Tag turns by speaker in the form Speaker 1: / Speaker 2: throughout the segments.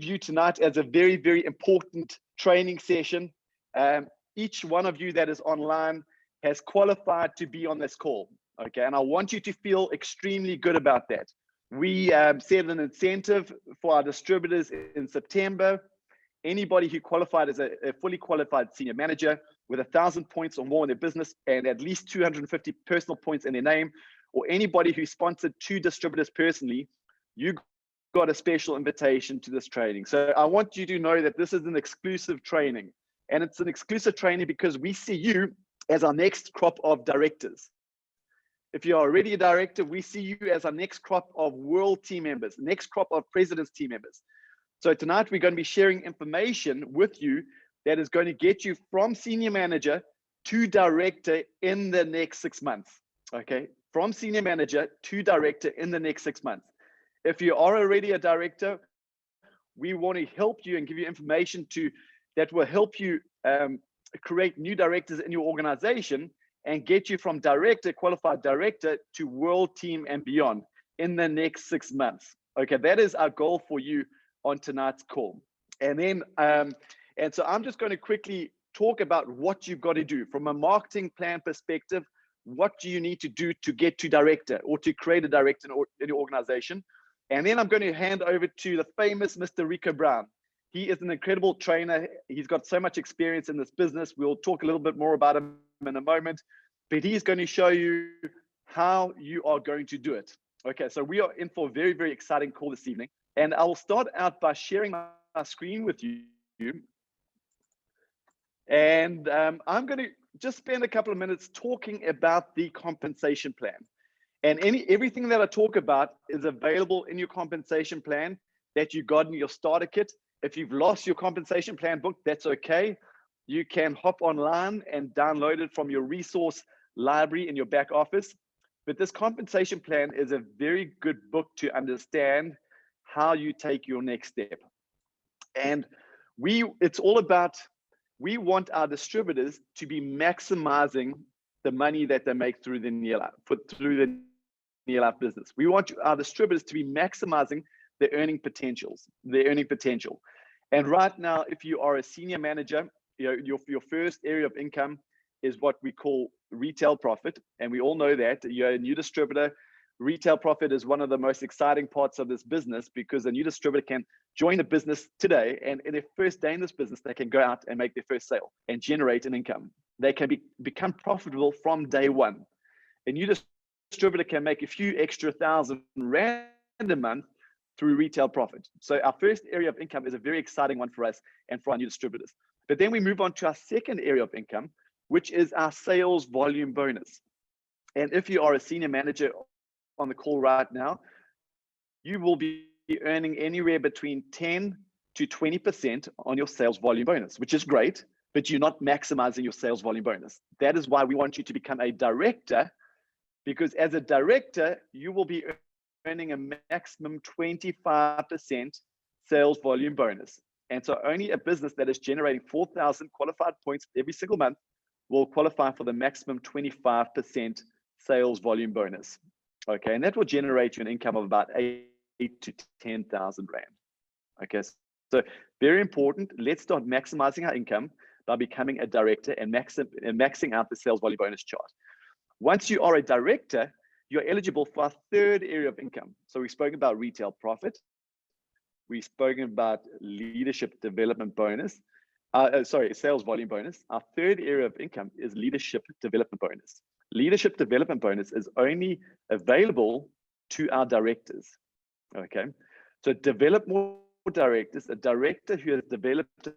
Speaker 1: view tonight as a very, very important training session. Each one of you that is online has qualified to be on this call, okay? And I want you to feel extremely good about that. We set an incentive for our distributors in September. Anybody who qualified as a fully qualified senior manager with 1,000 points or more in their business and at least 250 personal points in their name, or anybody who sponsored 2 distributors personally, you got a special invitation to this training. So I want you to know that this is an exclusive training, and it's an exclusive training because we see you as our next crop of directors. If you're already a director, we see you as our next crop of world team members, next crop of president's team members. So tonight we're going to be sharing information with you that is going to get you from senior manager to director in the next 6 months, okay? From senior manager to director in the next 6 months. If you are already a director, we want to help you and give you information that will help you create new directors in your organization and get you from director, qualified director, to world team and beyond in the next 6 months. Okay, that is our goal for you on tonight's call. And then, and so I'm just going to quickly talk about what you've got to do from a marketing plan perspective. What do you need to do to get to director or to create a director in your organization? And then I'm going to hand over to the famous Mr. Ricco Brown. He is an incredible trainer. He's got so much experience in this business. We'll talk a little bit more about him in a moment, but he's going to show you how you are going to do it. Okay, so we are in for a very, very exciting call this evening. And I will start out by sharing my screen with you. And I'm going to just spend a couple of minutes talking about the compensation plan. And everything that I talk about is available in your compensation plan that you got in your starter kit. If you've lost your compensation plan book, that's okay. You can hop online and download it from your resource library in your back office. But this compensation plan is a very good book to understand how you take your next step. And it's all about, we want our distributors to be maximizing the money that they make through the near life business. We want our distributors to be maximizing their earning potential. And right now, if you are a senior manager, your first area of income is what we call retail profit. And we all know that you're a new distributor. Retail profit is one of the most exciting parts of this business because a new distributor can join a business today, and in their first day in this business, they can go out and make their first sale and generate an income. They can become profitable from day one. A new distributor can make a few extra $1,000 a month through retail profit. So our first area of income is a very exciting one for us and for our new distributors. But then we move on to our second area of income, which is our sales volume bonus. And if you are a senior manager on the call right now, you will be earning anywhere between 10 to 20% on your sales volume bonus, which is great, but you're not maximizing your sales volume bonus. That is why we want you to become a director, because as a director, you will be earning a maximum 25% sales volume bonus. And so only a business that is generating 4,000 qualified points every single month will qualify for the maximum 25% sales volume bonus. Okay, and that will generate you an income of about 8 to 10,000 Rand. Okay, so very important. Let's start maximizing our income by becoming a director and maxing out the sales volume bonus chart. Once you are a director, you're eligible for our third area of income. So we've spoken about retail profit. We've spoken about leadership development bonus. Sales volume bonus. Our third area of income is leadership development bonus. Leadership development bonus is only available to our directors. Okay, so develop more directors. A director who has developed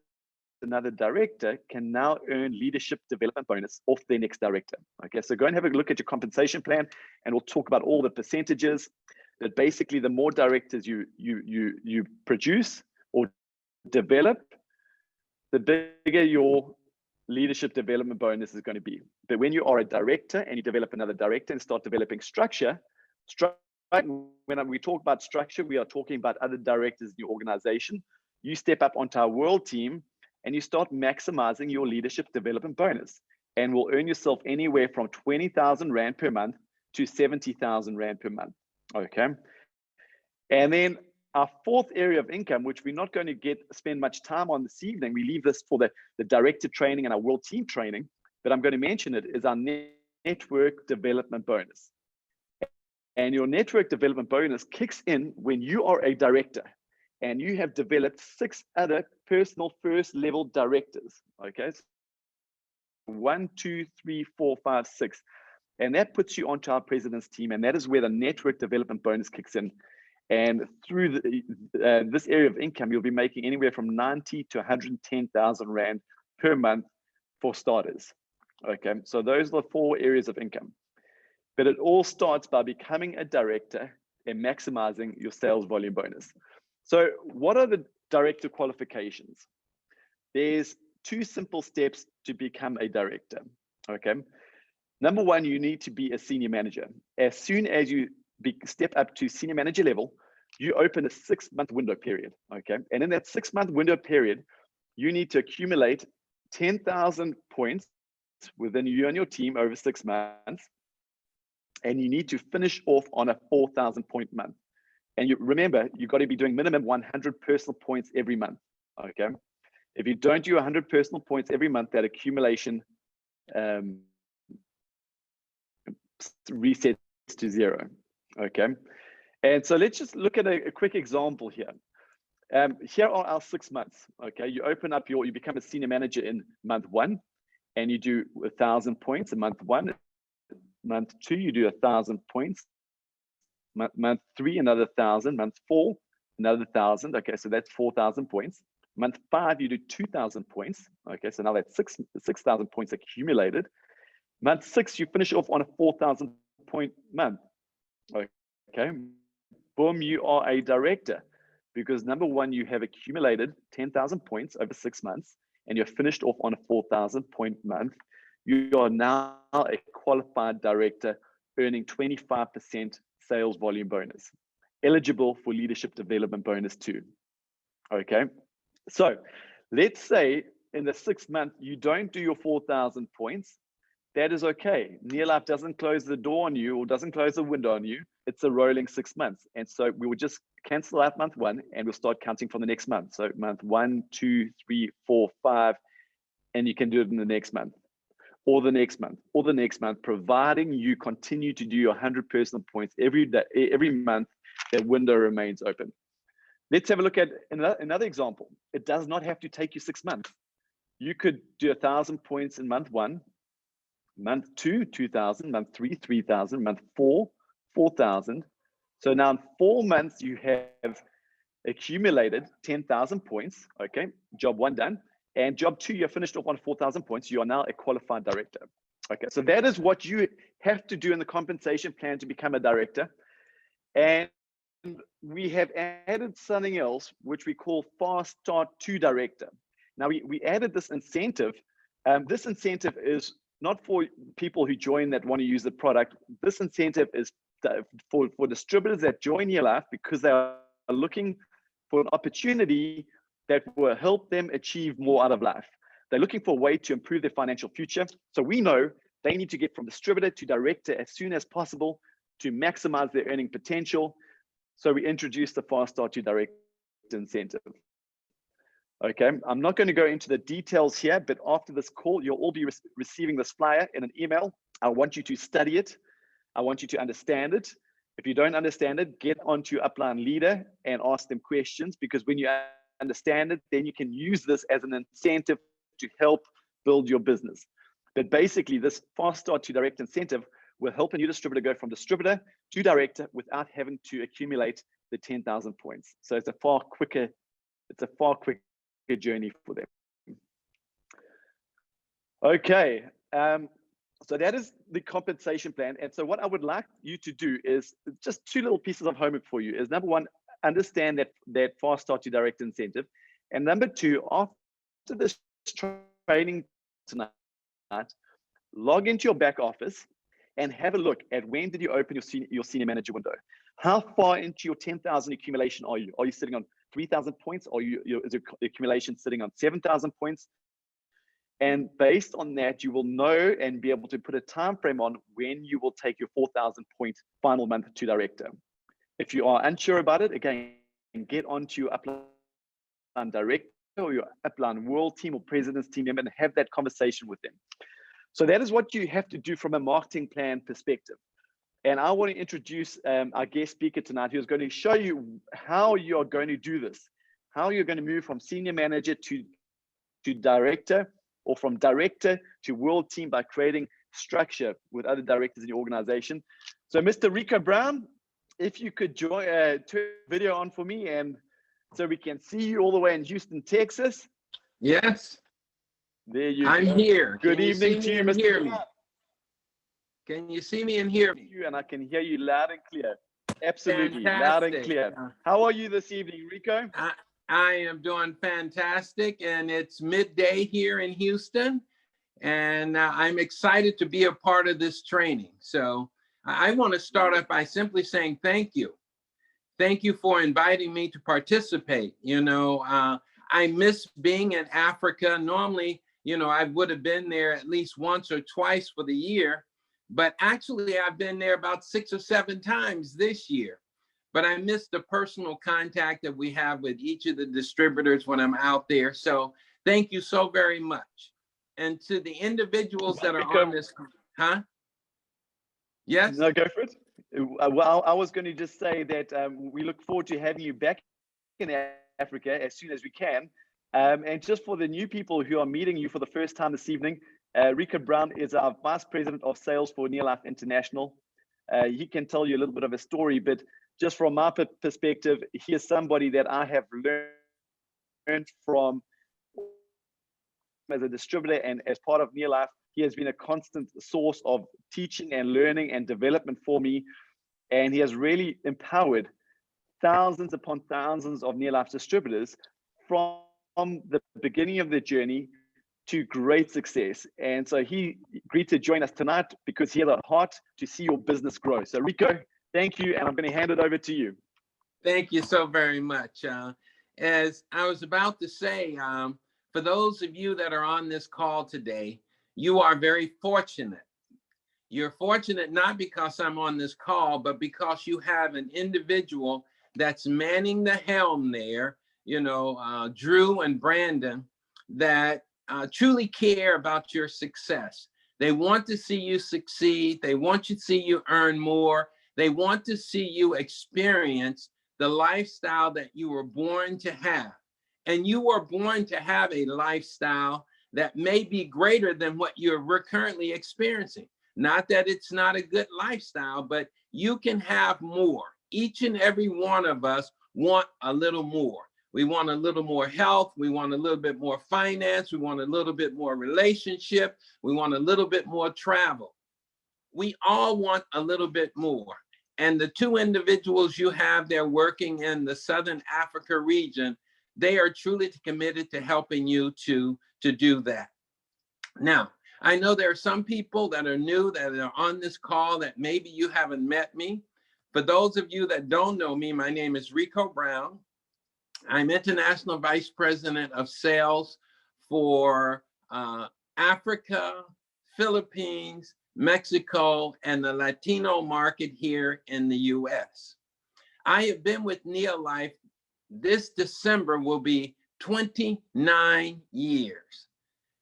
Speaker 1: another director can now earn leadership development bonus off their next director. Okay, so go and have a look at your compensation plan, and we'll talk about all the percentages. But basically, the more directors you produce or develop, the bigger your leadership development bonus is going to be. But when you are a director and you develop another director and start developing structure, when we talk about structure, we are talking about other directors in your organization. You step up onto our world team and you start maximizing your leadership development bonus, and will earn yourself anywhere from 20,000 Rand per month to 70,000 Rand per month. Okay. And then our fourth area of income, which we're not going to spend much time on this evening, we leave this for the director training and our world team training, but I'm going to mention it, is our network development bonus. And your network development bonus kicks in when you are a director and you have developed 6 other personal first level directors. Okay, so 1, 2, 3, 4, 5, 6. And that puts you onto our president's team. And that is where the network development bonus kicks in. And through this area of income, you'll be making anywhere from 90 to 110,000 Rand per month for starters. Okay, so those are the 4 areas of income. But it all starts by becoming a director and maximizing your sales volume bonus. So what are the director qualifications? There's 2 simple steps to become a director. Okay, number 1, you need to be a senior manager. As soon as you step up to senior manager level, you open a 6-month window period. Okay, and in that 6-month window period, you need to accumulate 10,000 points within you and your team over 6 months. And you need to finish off on a 4,000 point month. And you remember, you've got to be doing minimum 100 personal points every month. Okay. If you don't do 100 personal points every month, that accumulation resets to 0. Okay. And so let's just look at a quick example here. Here are our 6 months. Okay. You open up you become a senior manager in month 1 and you do 1,000 points in month 1. Month 2, you do 1,000 points. Month 3, another 1,000. Month 4, another 1,000. Okay, so that's 4,000 points. Month 5, you do 2,000 points. Okay, so now that's 6,000 points accumulated. Month 6, you finish off on a 4,000 point month. Okay, boom, you are a director because number 1, you have accumulated 10,000 points over 6 months and you're finished off on a 4,000 point month. You are now a qualified director earning 25% sales volume bonus, eligible for leadership development bonus too. Okay, so let's say in the 6th month, you don't do your 4,000 points. That is okay. Near Life doesn't close the door on you or doesn't close the window on you. It's a rolling 6 months. And so we will just cancel out month 1 and we'll start counting from the next month. So month 1, 2, 3, 4, 5, and you can do it in the next month. Or the next month, or the next month, providing you continue to do your 100 personal points every day, every month, that window remains open. Let's have a look at another example. It does not have to take you 6 months. You could do 1,000 points in month 1, month 2, 2,000, month 3, 3,000, month 4, 4,000. So now in 4 months, you have accumulated 10,000 points. Okay, job 1 done. And job 2, you're finished off on 4,000 points. You are now a qualified director. Okay, so that is what you have to do in the compensation plan to become a director. And we have added something else, which we call Fast Start to Director. Now, we added this incentive. This incentive is not for people who join that want to use the product. This incentive is for distributors that join Near Life because they are looking for an opportunity that will help them achieve more out of life. They're looking for a way to improve their financial future. So we know they need to get from distributor to director as soon as possible to maximize their earning potential. So we introduced the Fast Start to Director incentive. Okay, I'm not going to go into the details here, but after this call, you'll all be receiving this flyer in an email. I want you to study it. I want you to understand it. If you don't understand it, get onto your upline leader and ask them questions, because when you understand it, then you can use this as an incentive to help build your business. But basically, this Fast Start to Direct incentive will help a new distributor go from distributor to director without having to accumulate the 10,000 points. So it's a far quicker journey for them. Okay, so that is the compensation plan. And so what I would like you to do is just 2 little pieces of homework for you. Is number 1, understand that Fast Start to Direct incentive. And number 2, after this training tonight, log into your back office and have a look at when did you open your senior manager window. How far into your 10,000 accumulation are you? Are you sitting on 3,000 points? Or is your accumulation sitting on 7,000 points? And based on that, you will know and be able to put a time frame on when you will take your 4,000 point final month to director. If you are unsure about it, again, get onto your upline director or your upline world team or president's team member and have that conversation with them. So that is what you have to do from a marketing plan perspective. And I want to introduce our guest speaker tonight, who is going to show you how you're going to do this, how you're going to move from senior manager to director, or from director to world team by creating structure with other directors in your organization. So Mr. Ricco Brown, if you could join, turn the video on for me, and so we can see you all the way in Houston, Texas.
Speaker 2: Yes.
Speaker 1: There you
Speaker 2: I'm
Speaker 1: go.
Speaker 2: here.
Speaker 1: Good evening to you, Mr. Brown.
Speaker 2: Can you see me and hear me?
Speaker 1: And I can hear you loud and clear. Absolutely,
Speaker 2: Fantastic.
Speaker 1: loud and clear. How are you this evening, Ricco?
Speaker 2: I am doing fantastic, and it's midday here in Houston, and I'm excited to be a part of this training. So I want to start off by simply saying thank you. Thank you for inviting me to participate. You know, I miss being in Africa. Normally, you know, I would have been there at least once or twice for the year, but actually I've been there about 6 or 7 times this year. But I miss the personal contact that we have with each of the distributors when I'm out there. So thank you so very much. And to the individuals that are on this, Yes?
Speaker 1: No, go for it. Well, I was going to just say that we look forward to having you back in Africa as soon as we can. And just for the new people who are meeting you for the first time this evening, Ricco Brown is our Vice President of Sales for Nearlife International. He can tell you a little bit of a story, but just from my perspective, he is somebody that I have learned from as a distributor, and as part of Nearlife, he has been a constant source of teaching and learning and development for me. And he has really empowered thousands upon thousands of Nearlife distributors from the beginning of their journey to great success. And so he agreed to join us tonight because he has a heart to see your business grow. So Ricco, thank you, and I'm going to hand it over to you.
Speaker 2: Thank you so very much. As I was about to say, for those of you that are on this call today, you are very fortunate. You're fortunate not because I'm on this call, but because you have an individual that's manning the helm there, you know, Drew and Brandon, that truly care about your success. They want to see you succeed. They want to see you earn more. They want to see you experience the lifestyle that you were born to have. And you were born to have a lifestyle that may be greater than what you're currently experiencing. Not that it's not a good lifestyle, but you can have more. Each and every one of us want a little more. We want a little more health. We want a little bit more finance. We want a little bit more relationship. We want a little bit more travel. We all want a little bit more. And the 2 individuals you have there working in the Southern Africa region, they are truly committed to helping you to do that. Now, I know there are some people that are new that are on this call that maybe you haven't met me. For those of you that don't know me, my name is Ricco Brown. I'm International Vice President of Sales for Africa, Philippines, Mexico, and the Latino market here in the US. I have been with Nearlife. This December will be 29 years.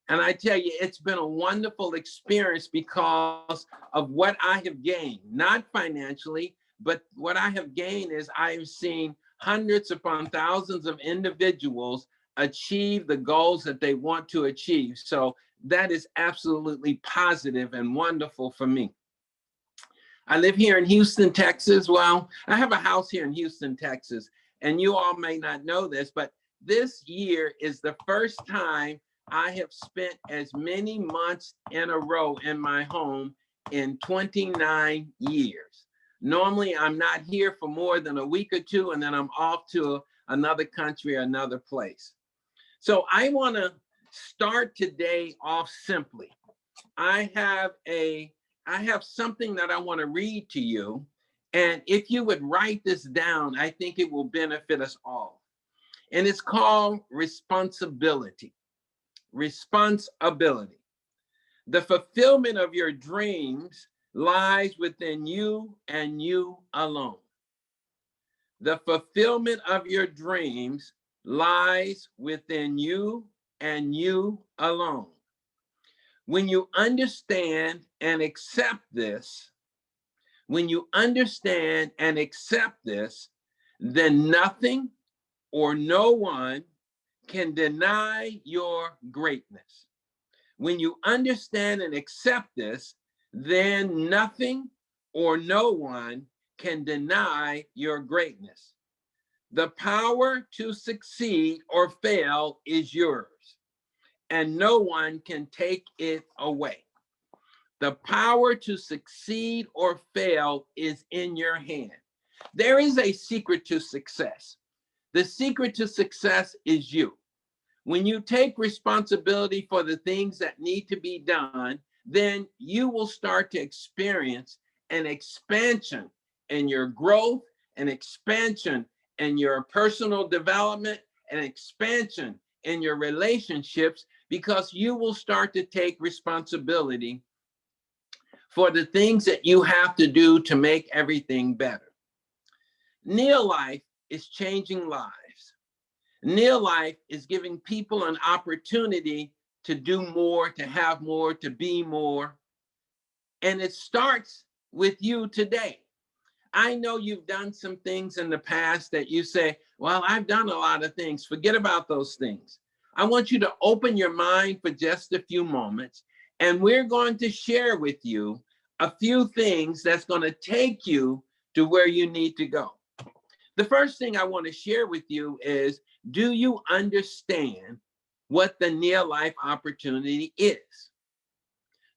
Speaker 2: And I tell you, it's been a wonderful experience because of what I have gained, not financially, but what I have gained is I have seen hundreds upon thousands of individuals achieve the goals that they want to achieve. So that is absolutely positive and wonderful for me. I live here in Houston, Texas. Well, I have a house here in Houston, Texas, and you all may not know this, but this year is the first time I have spent as many months in a row in my home in 29 years. Normally, I'm not here for more than a week or 2, and then I'm off to another country or another place. So I want to start today off simply. I have something that I want to read to you, and if you would write this down, I think it will benefit us all. And it's called responsibility. Responsibility. The fulfillment of your dreams lies within you and you alone. The fulfillment of your dreams lies within you and you alone. When you understand and accept this, when you understand and accept this, then nothing or no one can deny your greatness. When you understand and accept this, then nothing or no one can deny your greatness. The power to succeed or fail is yours, and no one can take it away. The power to succeed or fail is in your hand. There is a secret to success. The secret to success is you. When you take responsibility for the things that need to be done, then you will start to experience an expansion in your growth, an expansion in your personal development, an expansion in your relationships, because you will start to take responsibility for the things that you have to do to make everything better. Neil Life is changing lives. Neil Life is giving people an opportunity to do more, to have more, to be more. And it starts with you today. I know you've done some things in the past that you say, well, I've done a lot of things. Forget about those things. I want you to open your mind for just a few moments, and we're going to share with you a few things that's going to take you to where you need to go. The first thing I want to share with you is, do you understand what the near life opportunity is?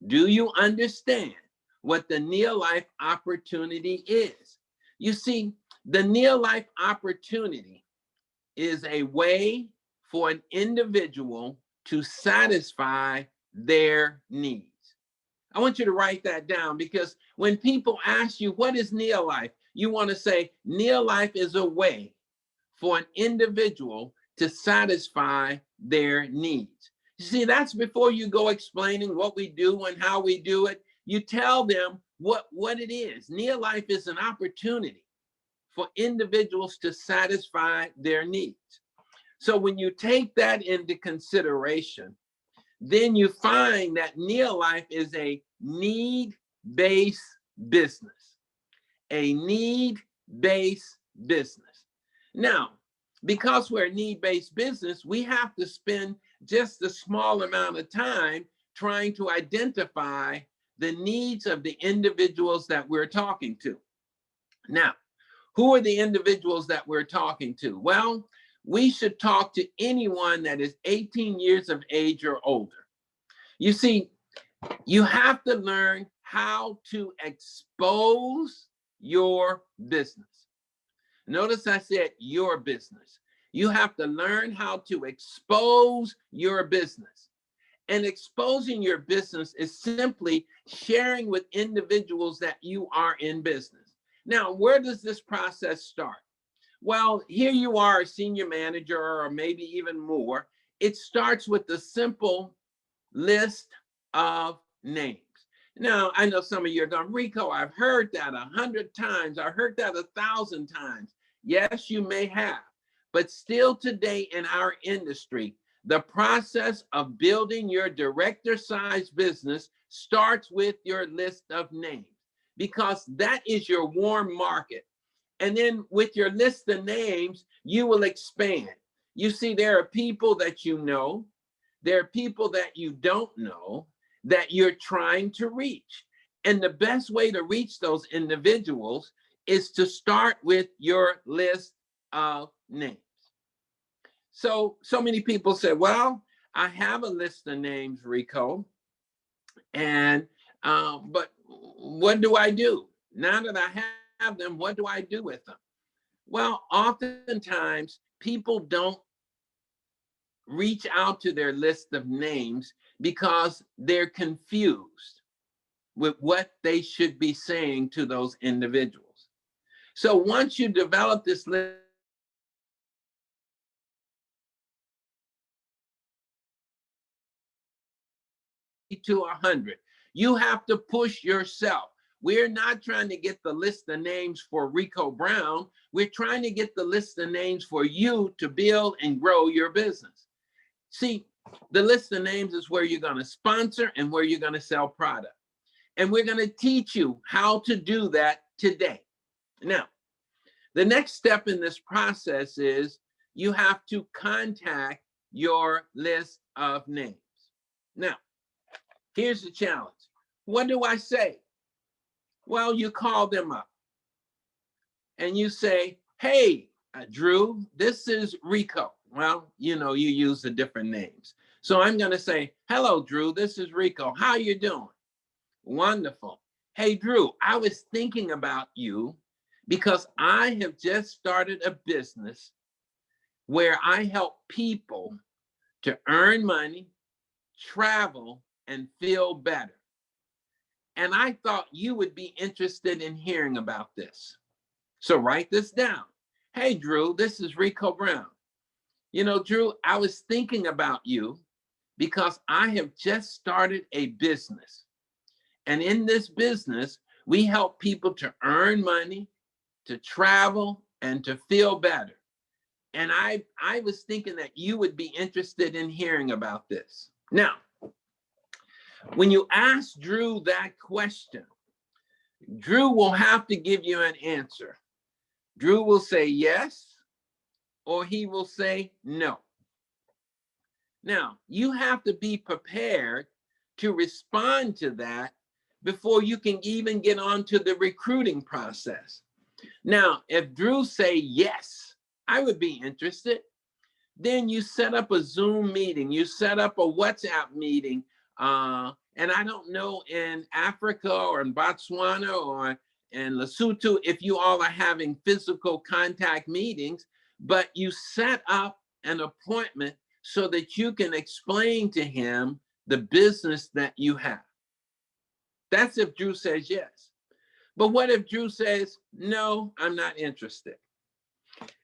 Speaker 2: Do you understand what the near life opportunity is? You see, the near life opportunity is a way for an individual to satisfy their needs. I want you to write that down, because when people ask you, what is near life? You want to say, near life is a way for an individual to satisfy their needs. You see, that's before you go explaining what we do and how we do it. You tell them what it is. Near life is an opportunity for individuals to satisfy their needs. So when you take that into consideration, then you find that near life is a need-based business. A need-based business. Now, because we're a need-based business, we have to spend just a small amount of time trying to identify the needs of the individuals that we're talking to. Now, who are the individuals that we're talking to? Well, we should talk to anyone that is 18 years of age or older. You see, you have to learn how to expose your business. Notice I said your business. You have to learn how to expose your business. And exposing your business is simply sharing with individuals that you are in business. Now, where does this process start? Well, here you are, a senior manager, or maybe even more. It starts with the simple list of names. Now, I know some of you are going, Ricco, I've heard that 100 times. I heard that 1,000 times. Yes, you may have. But still today in our industry, the process of building your director-sized business starts with your list of names, because that is your warm market. And then with your list of names, you will expand. You see, there are people that you know, there are people that you don't know that you're trying to reach. And the best way to reach those individuals is to start with your list of names. So many people say, well, I have a list of names, Ricco, and but what do I do? Now that I have them, what do I do with them? Well, oftentimes people don't reach out to their list of names because they're confused with what they should be saying to those individuals. So once you develop this list to 100, you have to push yourself. we're not trying to get the list of names for Ricco Brown. We're trying to get the list of names for you to build and grow your business. See, the list of names is where you're going to sponsor and where you're going to sell product. And we're going to teach you how to do that today. Now, the next step in this process is you have to contact your list of names. Now, here's the challenge. What do I say? Well, you call them up and you say, hey, Drew, this is Ricco. Well, you know, you use the different names. So I'm going to say, hello, Drew, this is Ricco. How you doing? Wonderful. Hey, Drew, I was thinking about you because I have just started a business where I help people to earn money, travel, and feel better. And I thought you would be interested in hearing about this. So write this down. Hey, Drew, this is Ricco Brown. You know, Drew, I was thinking about you because I have just started a business. And in this business, we help people to earn money, to travel, and to feel better. And I was thinking that you would be interested in hearing about this. Now, when you ask Drew that question, Drew will have to give you an answer. Drew will say yes, or he will say no. Now, you have to be prepared to respond to that before you can even get on to the recruiting process. Now, if Drew say yes, I would be interested, then you set up a Zoom meeting, you set up a WhatsApp meeting, and I don't know in Africa or in Botswana or in Lesotho if you all are having physical contact meetings, but you set up an appointment so that you can explain to him the business that you have. That's if Drew says yes. But what if Drew says, no, I'm not interested?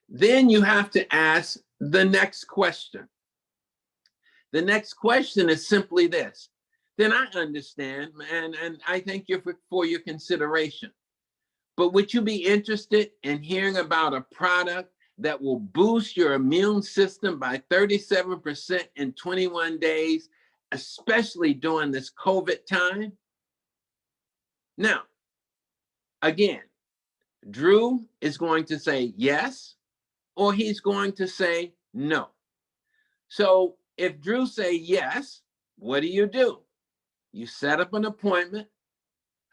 Speaker 2: Then you have to ask the next question. The next question is simply this. Then I understand, and I thank you for your consideration. But would you be interested in hearing about a product that will boost your immune system by 37% in 21 days, especially during this COVID time? Now, again, Drew is going to say yes, or he's going to say no. So if Drew say yes, what do? You set up an appointment,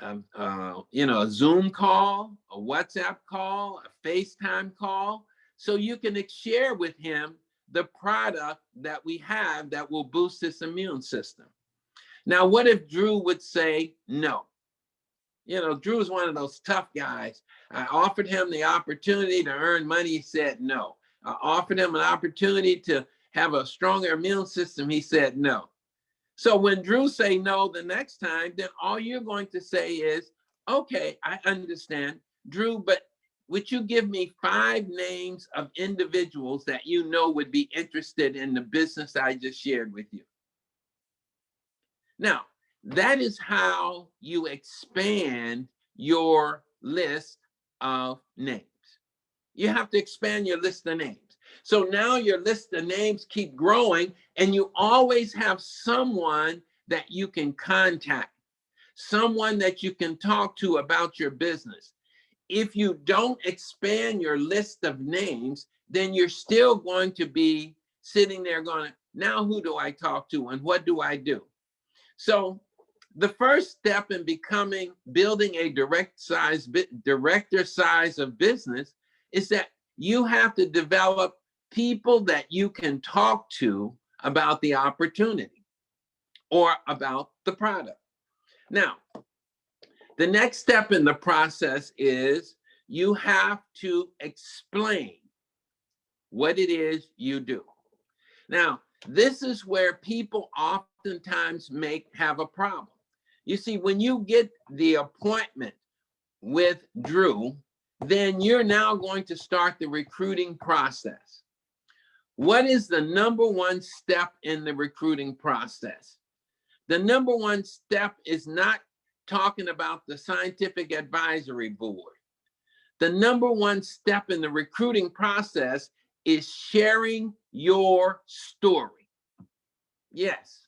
Speaker 2: a Zoom call, a WhatsApp call, a FaceTime call, so you can share with him the product that we have that will boost his immune system. Now, what if Drew would say no? You know, Drew is one of those tough guys. I offered him the opportunity to earn money. He said no. I offered him an opportunity to have a stronger immune system. He said no. So when Drew say no the next time, then all you're going to say is, okay, I understand, Drew, but would you give me 5 names of individuals that you know would be interested in the business I just shared with you? Now, that is how you expand your list of names. You have to expand your list of names. So now your list of names keep growing, and you always have someone that you can contact, someone that you can talk to about your business. If you don't expand your list of names, then you're still going to be sitting there going, now who do I talk to and what do I do? So the first step in building a director size of business is that you have to develop people that you can talk to about the opportunity or about the product. Now, the next step in the process is you have to explain what it is you do. Now, this is where people oftentimes have a problem. You see, when you get the appointment with Drew, then you're now going to start the recruiting process. What is the number one step in the recruiting process? The number one step is not talking about the scientific advisory board. The number one step in the recruiting process is sharing your story. Yes,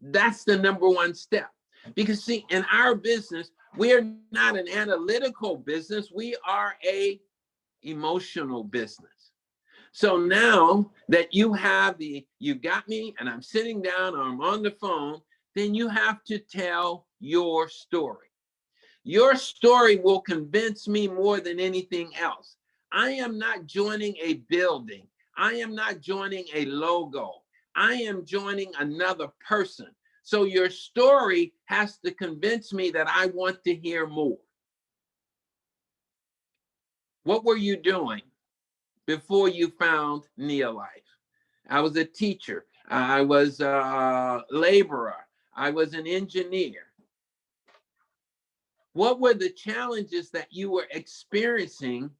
Speaker 2: that's the number one step. Because see, in our business, we're not an analytical business. We are a emotional business. So now that you got me and I'm sitting down or I'm on the phone, then you have to tell your story. Your story will convince me more than anything else. I am not joining a building. I am not joining a logo. I am joining another person. So your story has to convince me that I want to hear more. What were you doing before you found Neolife? I was a teacher. I was a laborer. I was an engineer. What were the challenges that you were experiencing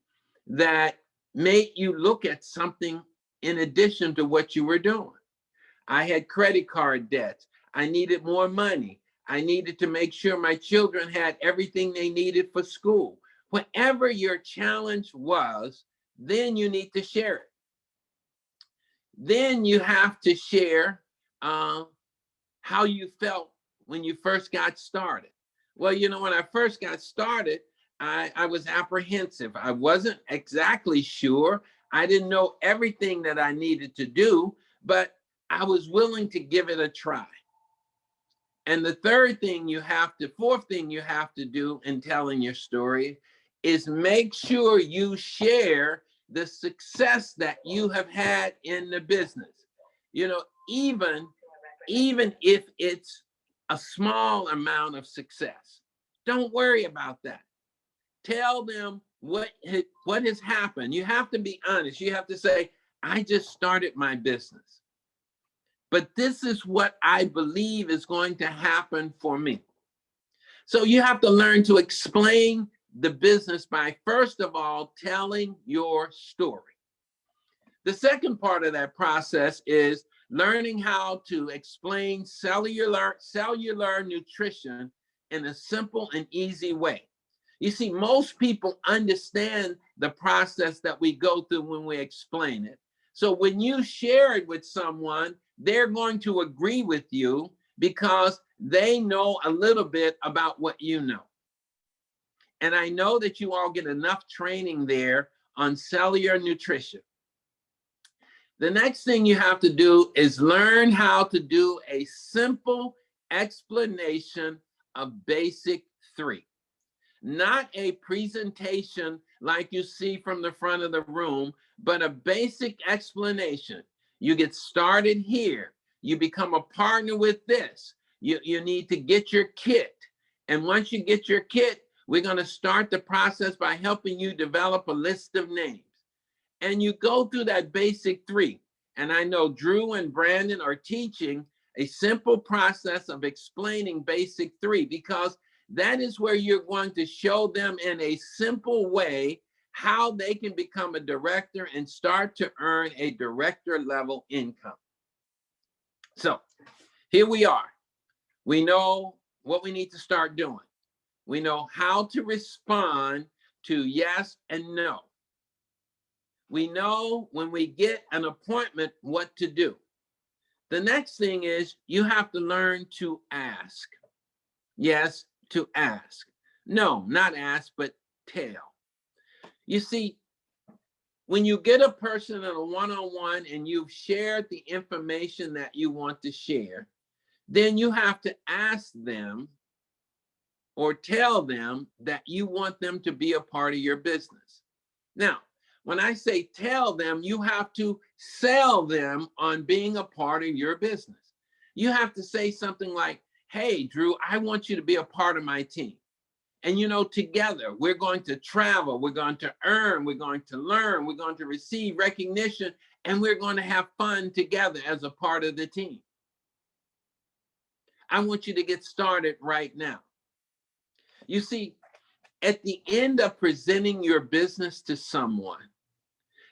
Speaker 2: that made you look at something in addition to what you were doing? I had credit card debts. I needed more money. I needed to make sure my children had everything they needed for school. Whatever your challenge was, then you need to share it. Then you have to share how you felt when you first got started. Well, when I first got started, I was apprehensive. I wasn't exactly sure. I didn't know everything that I needed to do, but I was willing to give it a try. And the fourth thing you have to do in telling your story is make sure you share the success that you have had in the business. Even if it's a small amount of success, don't worry about that. Tell them what has happened. You have to be honest. You have to say, I just started my business, but this is what I believe is going to happen for me. So you have to learn to explain the business by, first of all, telling your story. The second part of that process is learning how to explain cellular nutrition in a simple and easy way. You see, most people understand the process that we go through when we explain it. So when you share it with someone, they're going to agree with you because they know a little bit about what you know. And I know that you all get enough training there on cellular nutrition. The next thing you have to do is learn how to do a simple explanation of basic 3. Not a presentation like you see from the front of the room, but a basic explanation. You get started here. You become a partner with this. You need to get your kit. And once you get your kit, we're going to start the process by helping you develop a list of names. And you go through that basic 3. And I know Drew and Brandon are teaching a simple process of explaining basic 3, because that is where you're going to show them in a simple way how they can become a director and start to earn a director level income. So here we are. We know what we need to start doing. We know how to respond to yes and no. We know when we get an appointment what to do. The next thing is you have to learn to ask. Yes, to ask. No, not ask, but tell. You see, when you get a person in a one-on-one and you've shared the information that you want to share, then you have to ask them or tell them that you want them to be a part of your business. Now, when I say tell them, you have to sell them on being a part of your business. You have to say something like, hey, Drew, I want you to be a part of my team. And together we're going to travel, we're going to earn, we're going to learn, we're going to receive recognition, and we're going to have fun together as a part of the team. I want you to get started right now. You see, at the end of presenting your business to someone,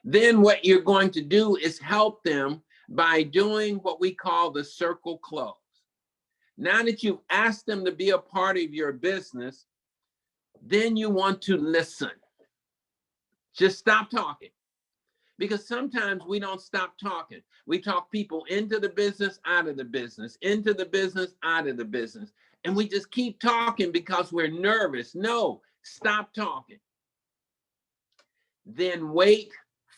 Speaker 2: then what you're going to do is help them by doing what we call the circle close. Now that you've asked them to be a part of your business, then you want to listen. Just stop talking. Because sometimes we don't stop talking. We talk people into the business, out of the business, into the business, out of the business. And we just keep talking because we're nervous. No, stop talking. Then wait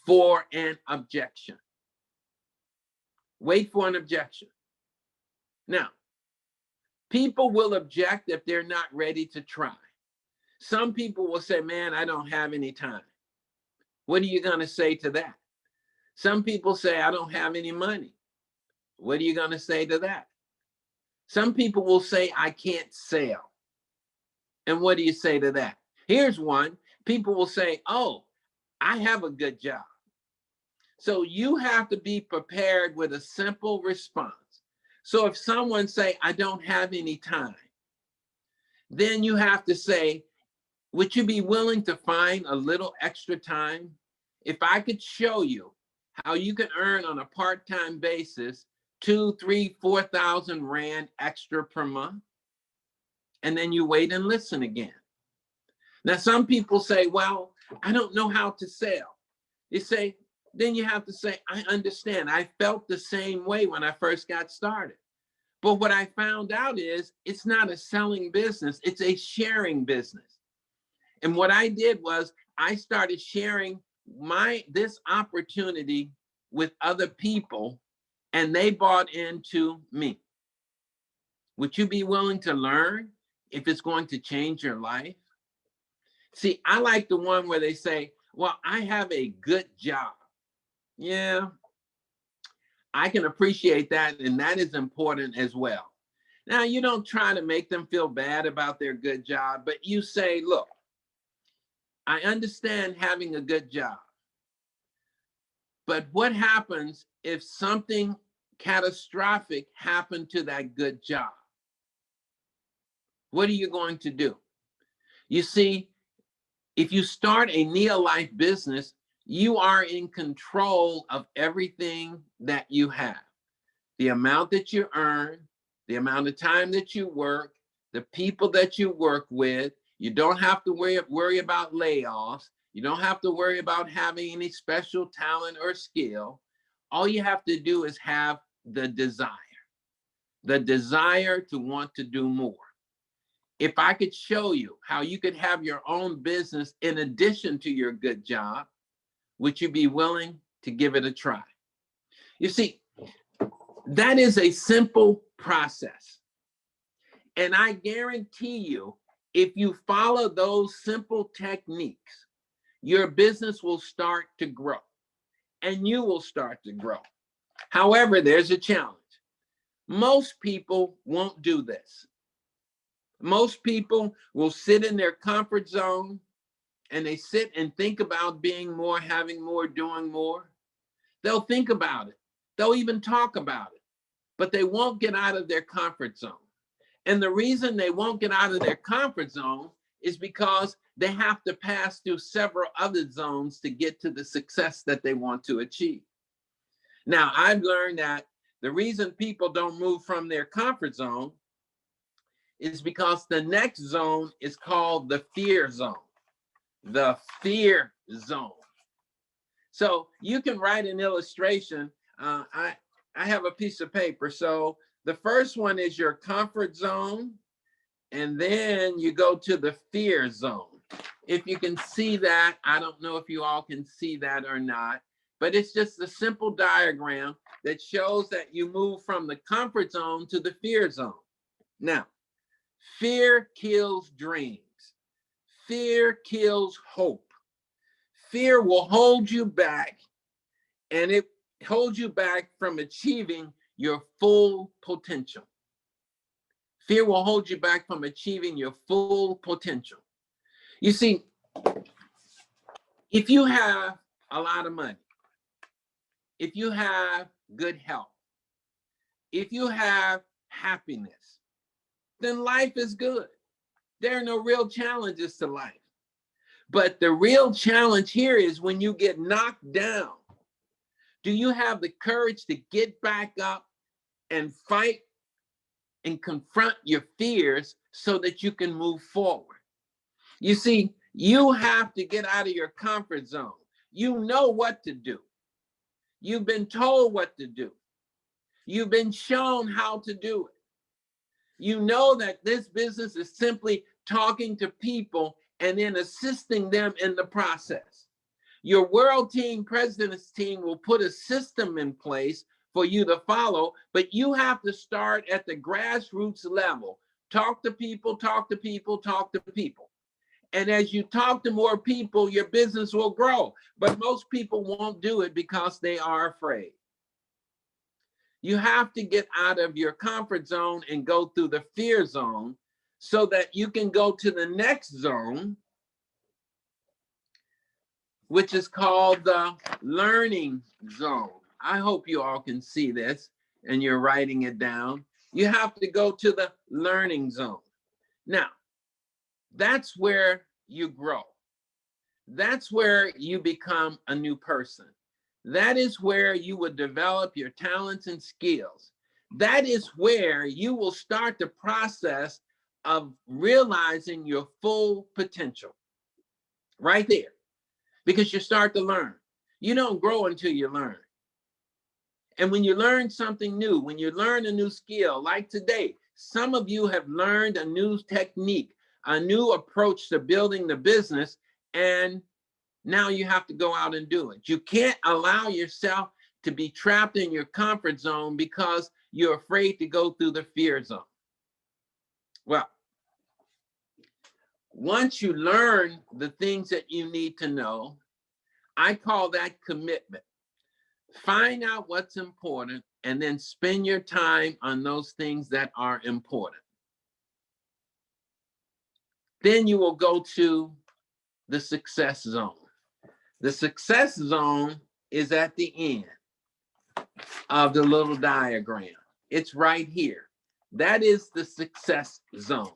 Speaker 2: for an objection. Wait for an objection. Now, people will object if they're not ready to try. Some people will say, man, I don't have any time. What are you going to say to that? Some people say, I don't have any money. What are you going to say to that? Some people will say, I can't sell. And what do you say to that? Here's one. People will say, oh, I have a good job. So you have to be prepared with a simple response. So if someone say, I don't have any time, then you have to say, would you be willing to find a little extra time? If I could show you how you can earn on a part-time basis 2, 3, 4,000 Rand extra per month, and then you wait and listen again. Now, some people say, well, I don't know how to sell. You say, then you have to say, I understand. I felt the same way when I first got started. But what I found out is it's not a selling business, it's a sharing business. And what I did was I started sharing this opportunity with other people, and they bought into me. Would you be willing to learn if it's going to change your life? See, I like the one where they say, well, I have a good job. Yeah, I can appreciate that, and that is important as well. Now, you don't try to make them feel bad about their good job, but you say, look, I understand having a good job, but what happens if something catastrophic happened to that good job? What are you going to do? You see, if you start a neo-life business, you are in control of everything that you have. The amount that you earn, the amount of time that you work, the people that you work with. You don't have to worry about layoffs. You don't have to worry about having any special talent or skill. All you have to do is have the desire to want to do more. If I could show you how you could have your own business in addition to your good job, would you be willing to give it a try? You see, that is a simple process. And I guarantee you, if you follow those simple techniques, your business will start to grow and you will start to grow. However, there's a challenge. Most people won't do this. Most people will sit in their comfort zone and they sit and think about being more, having more, doing more. They'll think about it. They'll even talk about it, but they won't get out of their comfort zone. And the reason they won't get out of their comfort zone is because they have to pass through several other zones to get to the success that they want to achieve. Now, I've learned that the reason people don't move from their comfort zone is because the next zone is called the fear zone. The fear zone. So you can write an illustration. I have a piece of paper. So the first one is your comfort zone, and then you go to the fear zone. If you can see that, I don't know if you all can see that or not, but it's just a simple diagram that shows that you move from the comfort zone to the fear zone. Now, fear kills dreams. Fear kills hope. Fear will hold you back, and it holds you back from achieving your full potential. Fear will hold you back from achieving your full potential. You see, if you have a lot of money, if you have good health, if you have happiness, then life is good. There are no real challenges to life. But the real challenge here is when you get knocked down, do you have the courage to get back up and fight and confront your fears so that you can move forward. You see, you have to get out of your comfort zone. You know what to do. You've been told what to do. You've been shown how to do it. You know that this business is simply talking to people and then assisting them in the process. Your world team, president's team will put a system in place for you to follow, but you have to start at the grassroots level. Talk to people, talk to people, talk to people. And as you talk to more people, your business will grow. But most people won't do it because they are afraid. You have to get out of your comfort zone and go through the fear zone so that you can go to the next zone, which is called the learning zone. I hope you all can see this and you're writing it down. You have to go to the learning zone. Now, that's where you grow. That's where you become a new person. That is where you will develop your talents and skills. That is where you will start the process of realizing your full potential. Right there. Because you start to learn. You don't grow until you learn. And when you learn something new, when you learn a new skill, like today, some of you have learned a new technique, a new approach to building the business, and now you have to go out and do it. You can't allow yourself to be trapped in your comfort zone because you're afraid to go through the fear zone. Well, once you learn the things that you need to know, I call that commitment. Find out what's important and then spend your time on those things that are important. Then you will go to the success zone. The success zone is at the end of the little diagram. It's right here. That is the success zone.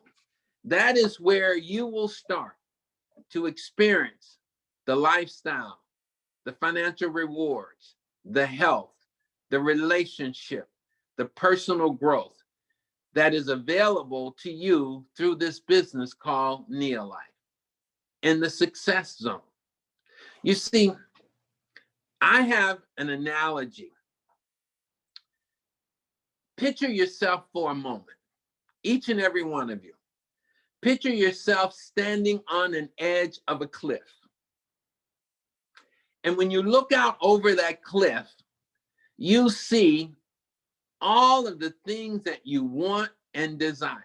Speaker 2: That is where you will start to experience the lifestyle, the financial rewards, the health, the relationship, the personal growth that is available to you through this business called Neolife in the success zone. You see, I have an analogy. Picture yourself for a moment, each and every one of you. Picture yourself standing on an edge of a cliff. And when you look out over that cliff, you see all of the things that you want and desire.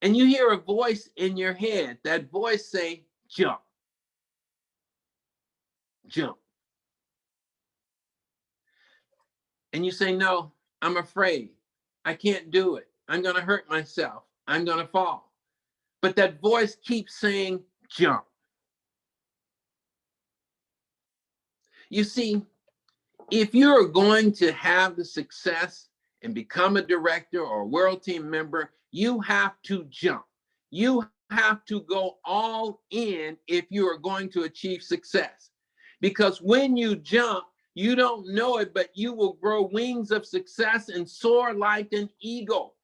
Speaker 2: And you hear a voice in your head, that voice say, jump, jump. And you say, no, I'm afraid. I can't do it. I'm going to hurt myself. I'm going to fall. But that voice keeps saying, jump. You see, if you're going to have the success and become a director or a world team member, you have to jump. You have to go all in if you are going to achieve success. Because when you jump, you don't know it, but you will grow wings of success and soar like an eagle.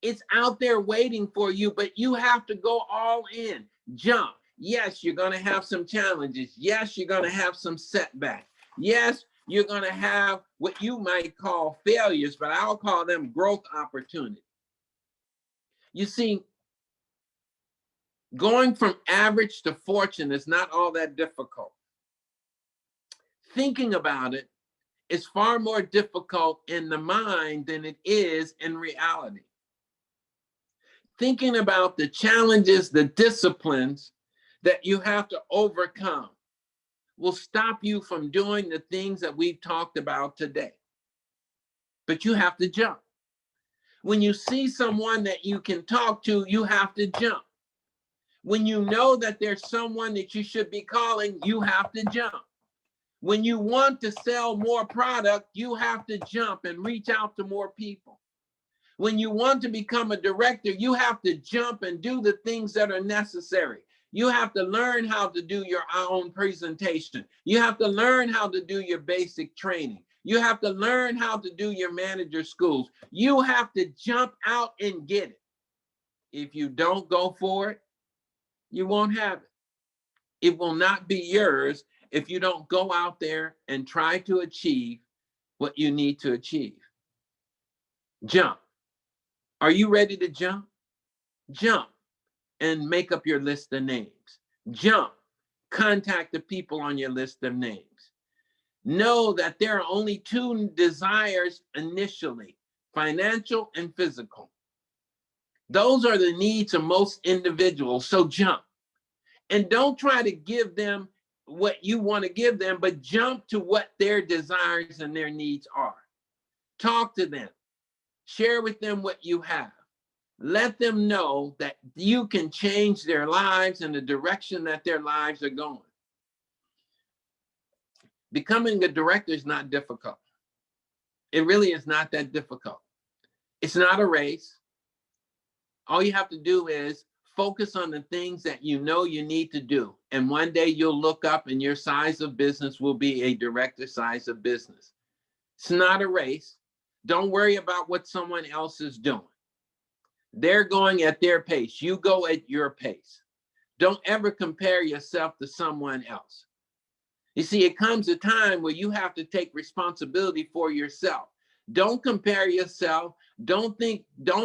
Speaker 2: It's out there waiting for you, but you have to go all in. Jump. Yes, you're going to have some challenges. Yes, you're going to have some setbacks. Yes, you're going to have what you might call failures, but I'll call them growth opportunities. You see, going from average to fortune is not all that difficult. Thinking about it is far more difficult in the mind than it is in reality. Thinking about the challenges, the disciplines that you have to overcome will stop you from doing the things that we've talked about today. But you have to jump. When you see someone that you can talk to, you have to jump. When you know that there's someone that you should be calling, you have to jump. When you want to sell more product, you have to jump and reach out to more people. When you want to become a director, you have to jump and do the things that are necessary. You have to learn how to do your own presentation. You have to learn how to do your basic training. You have to learn how to do your manager schools. You have to jump out and get it. If you don't go for it, you won't have it. It will not be yours if you don't go out there and try to achieve what you need to achieve. Jump. Are you ready to jump? Jump and make up your list of names. Jump. Contact the people on your list of names. Know that there are only two desires initially, financial and physical. Those are the needs of most individuals, so jump. And don't try to give them what you want to give them, but jump to what their desires and their needs are. Talk to them. Share with them what you have. Let them know that you can change their lives and the direction that their lives are going. Becoming a director is not difficult. It really is not that difficult. It's not a race. All you have to do is focus on the things that you know you need to do. And one day you'll look up and your size of business will be a director size of business. It's not a race. Don't worry about what someone else is doing. They're going at their pace. You go at your pace. Don't ever compare yourself to someone else. You see, it comes a time where you have to take responsibility for yourself. Don't compare yourself. Don't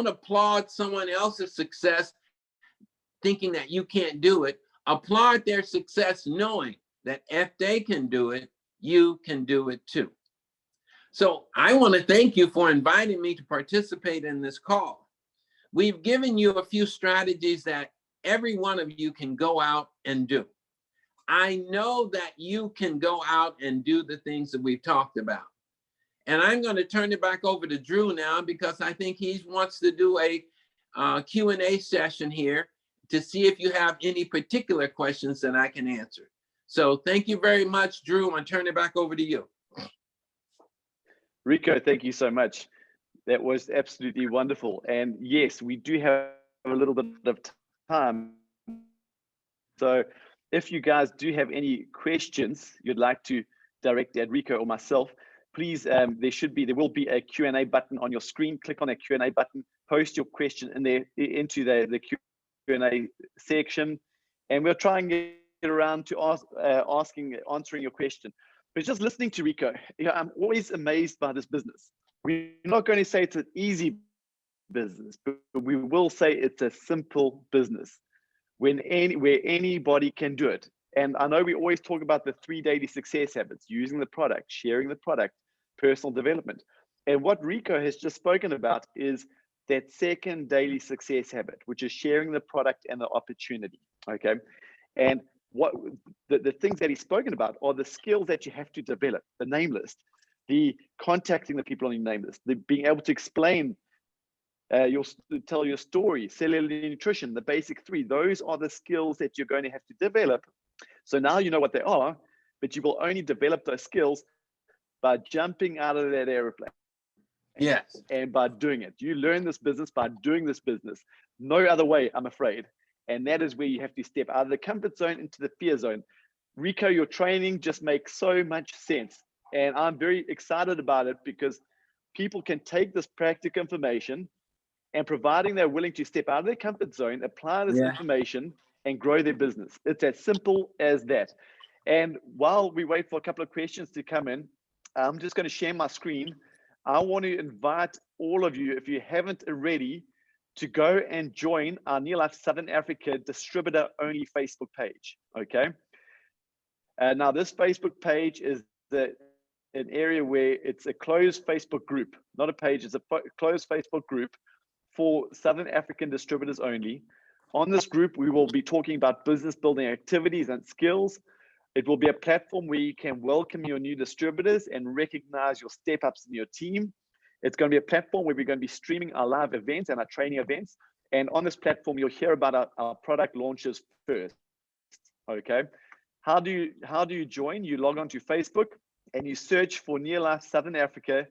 Speaker 2: applaud someone else's success thinking that you can't do it. Applaud their success knowing that if they can do it, you can do it too. So I want to thank you for inviting me to participate in this call. We've given you a few strategies that every one of you can go out and do. I know that you can go out and do the things that we've talked about. And I'm going to turn it back over to Drew now because I think he wants to do a Q&A session here to see if you have any particular questions that I can answer. So thank you very much, Drew. I'm going to turn it back over to you.
Speaker 1: Ricco, thank you so much. That was absolutely wonderful. And yes, we do have a little bit of time. So if you guys do have any questions you'd like to direct at Ricco or myself, please, there will be a Q&A button on your screen. Click on that Q&A button, post your question in there into the Q&A section, and we'll try and get around to answering your question. But just listening to Ricco, I'm always amazed by this business. We're not going to say it's an easy business, but we will say it's a simple business where anybody can do it. And I know we always talk about the 3 daily success habits: using the product, sharing the product, personal development. And what Ricco has just spoken about is that second daily success habit, which is sharing the product and the opportunity. Okay. And what the things that he's spoken about are the skills that you have to develop: the name list, the contacting the people on your name list, the being able to explain tell your story, cellular nutrition, the basic 3. Those are the skills that you're going to have to develop. So now you know what they are, but you will only develop those skills by jumping out of that airplane.
Speaker 2: Yes.
Speaker 1: And by doing it. You learn this business by doing this business. No other way, I'm afraid. And that is where you have to step out of the comfort zone into the fear zone. Ricco, your training just makes so much sense. And I'm very excited about it because people can take this practical information, and providing they're willing to step out of their comfort zone, apply this information and grow their business. It's as simple as that. And while we wait for a couple of questions to come in, I'm just going to share my screen. I want to invite all of you, if you haven't already, to go and join our Near Life Southern Africa distributor only Facebook page. Okay. Now this Facebook page is an area where it's a closed Facebook group, not a page. It's a closed Facebook group for Southern African distributors only. On this group, we will be talking about business building activities and skills. It will be a platform where you can welcome your new distributors and recognize your step-ups in your team. It's going to be a platform where we're going to be streaming our live events and our training events. And on this platform, you'll hear about our product launches first. Okay. How do you join? You log on to Facebook and you search for Near Life Southern Africa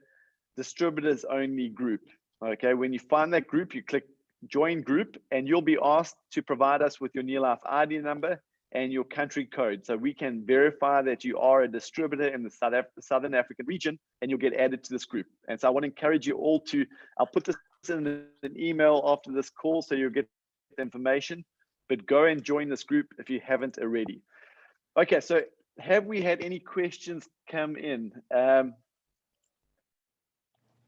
Speaker 1: Distributors Only Group. Okay. When you find that group, you click join group and you'll be asked to provide us with your Near Life ID number and your country code. So we can verify that you are a distributor in the Southern African region, and you'll get added to this group. And so I want to encourage you all to, I'll put this in an email after this call so you'll get the information, but go and join this group if you haven't already. Okay, so have we had any questions come in?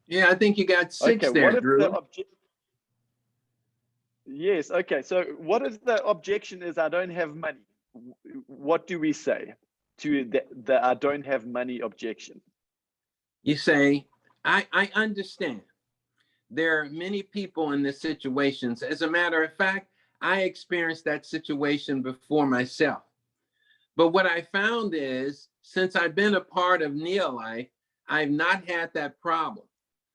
Speaker 2: Yeah, I think you got 6
Speaker 1: okay,
Speaker 2: there,
Speaker 1: what if
Speaker 2: Drew.
Speaker 1: Yes, okay. So what if the objection is I don't have money? What do we say to the I don't have money objection?
Speaker 2: You say, I understand. There are many people in this situations. As a matter of fact, I experienced that situation before myself. But what I found is, since I've been a part of Neolife, I've not had that problem.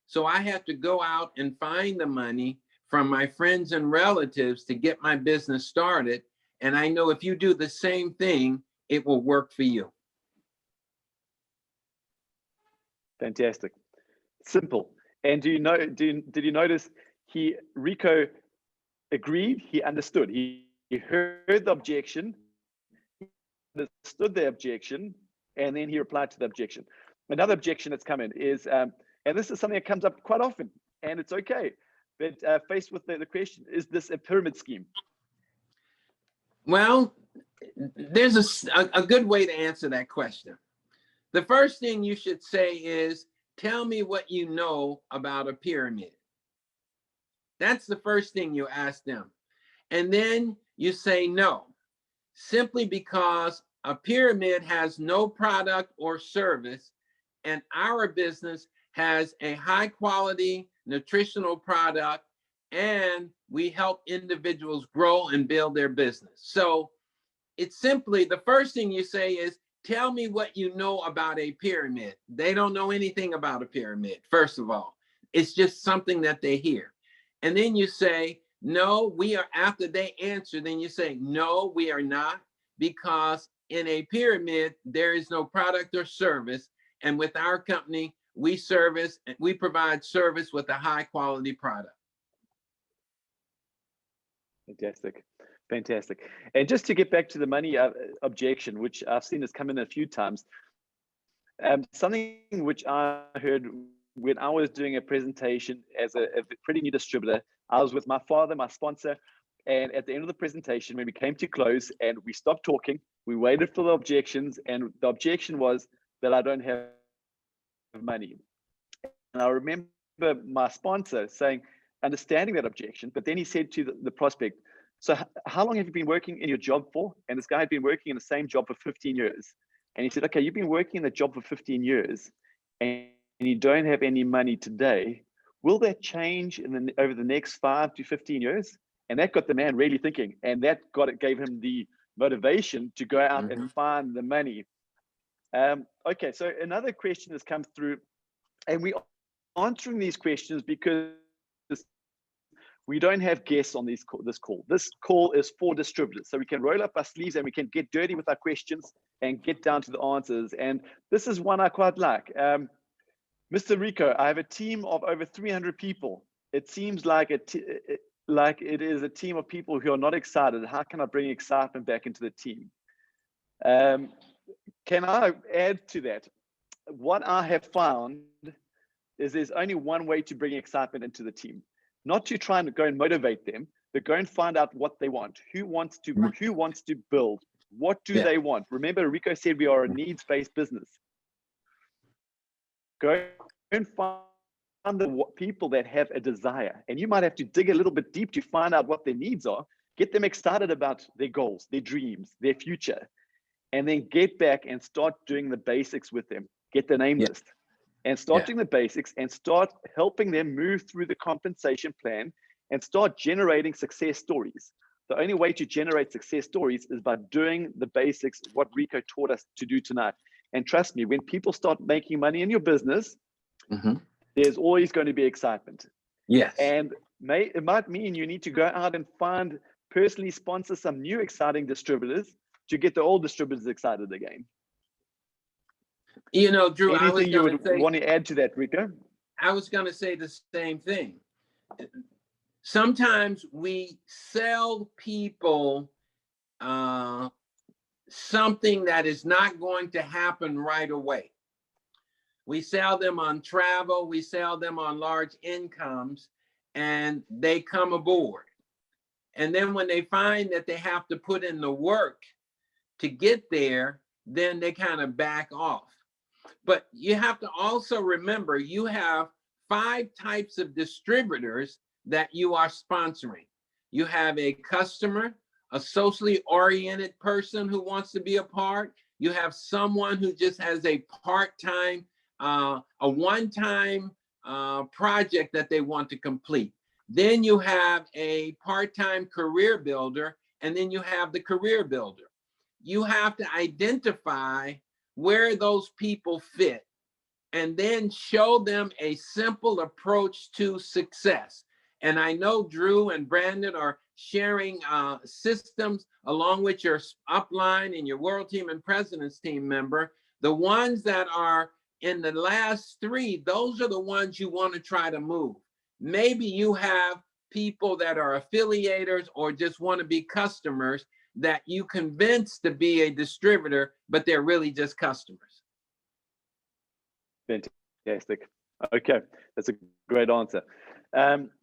Speaker 2: So I have to go out and find the money from my friends and relatives to get my business started. And I know if you do the same thing, it will work for you.
Speaker 1: Fantastic. Simple. And do you know, did you notice Ricco agreed, he understood, he heard the objection, understood the objection, and then he replied to the objection. Another objection that's come in is, and this is something that comes up quite often, and it's okay, but faced with the question, is this a pyramid scheme?
Speaker 2: Well, there's a good way to answer that question. The first thing you should say is, tell me what you know about a pyramid. That's the first thing you ask them. And then you say no, simply because a pyramid has no product or service, and our business has a high quality nutritional product, and we help individuals grow and build their business. So it's simply, the first thing you say is, tell me what you know about a pyramid. They don't know anything about a pyramid, first of all. It's just something that they hear. And then you say, no, we are, after they answer, then you say, no, we are not, because in a pyramid, there is no product or service. And with our company, we provide service with a high quality product.
Speaker 1: Fantastic. Fantastic. And just to get back to the money objection, which I've seen has come in a few times, something which I heard when I was doing a presentation as a pretty new distributor. I was with my father, my sponsor, and at the end of the presentation, when we came to close and we stopped talking, we waited for the objections, and the objection was that I don't have money. And I remember my sponsor saying, understanding that objection, but then he said to the prospect, so how long have you been working in your job for? And this guy had been working in the same job for 15 years. And he said, okay, you've been working in the job for 15 years and you don't have any money today. Will that change over the next 5 to 15 years? And that got the man really thinking, and that gave him the motivation to go out and find the money. Okay, so another question has come through, and we're answering these questions because we don't have guests on this call. This call is for distributors, so we can roll up our sleeves and we can get dirty with our questions and get down to the answers. And this is one I quite like. Mr. Ricco, I have a team of over 300 people. It seems like it is a team of people who are not excited. How can I bring excitement back into the team? Can I add to that? What I have found is there's only one way to bring excitement into the team. Not to try and go and motivate them, but go and find out what they want. Who wants to build? What do they want? Remember, Ricco said we are a needs-based business. Go and find the people that have a desire. And you might have to dig a little bit deep to find out what their needs are. Get them excited about their goals, their dreams, their future. And then get back and start doing the basics with them. Get the name list. And start doing the basics and start helping them move through the compensation plan and start generating success stories. The only way to generate success stories is by doing the basics, what Ricco taught us to do tonight. And trust me, when people start making money in your business, there's always going to be excitement.
Speaker 2: Yes.
Speaker 1: And it might mean you need to go out and personally sponsor some new exciting distributors to get the old distributors excited again.
Speaker 2: You know, Drew,
Speaker 1: anything you would want to add to that, Ricco?
Speaker 2: I was going to say the same thing. Sometimes we sell people something that is not going to happen right away. We sell them on travel, we sell them on large incomes, and they come aboard. And then when they find that they have to put in the work to get there, then they kind of back off. But you have to also remember, you have 5 types of distributors that you are sponsoring. You have a customer, a socially oriented person who wants to be a part. You have someone who just has a part-time, a one-time project that they want to complete. Then you have a part-time career builder, and then you have the career builder. You have to identify where those people fit and then show them a simple approach to success. And I know Drew and Brandon are sharing systems along with your upline and your world team and president's team member. The ones that are in the last 3, those are the ones you want to try to move. Maybe you have people that are affiliators or just want to be customers that you convince to be a distributor, but they're really just customers.
Speaker 1: Fantastic. Okay, that's a great answer.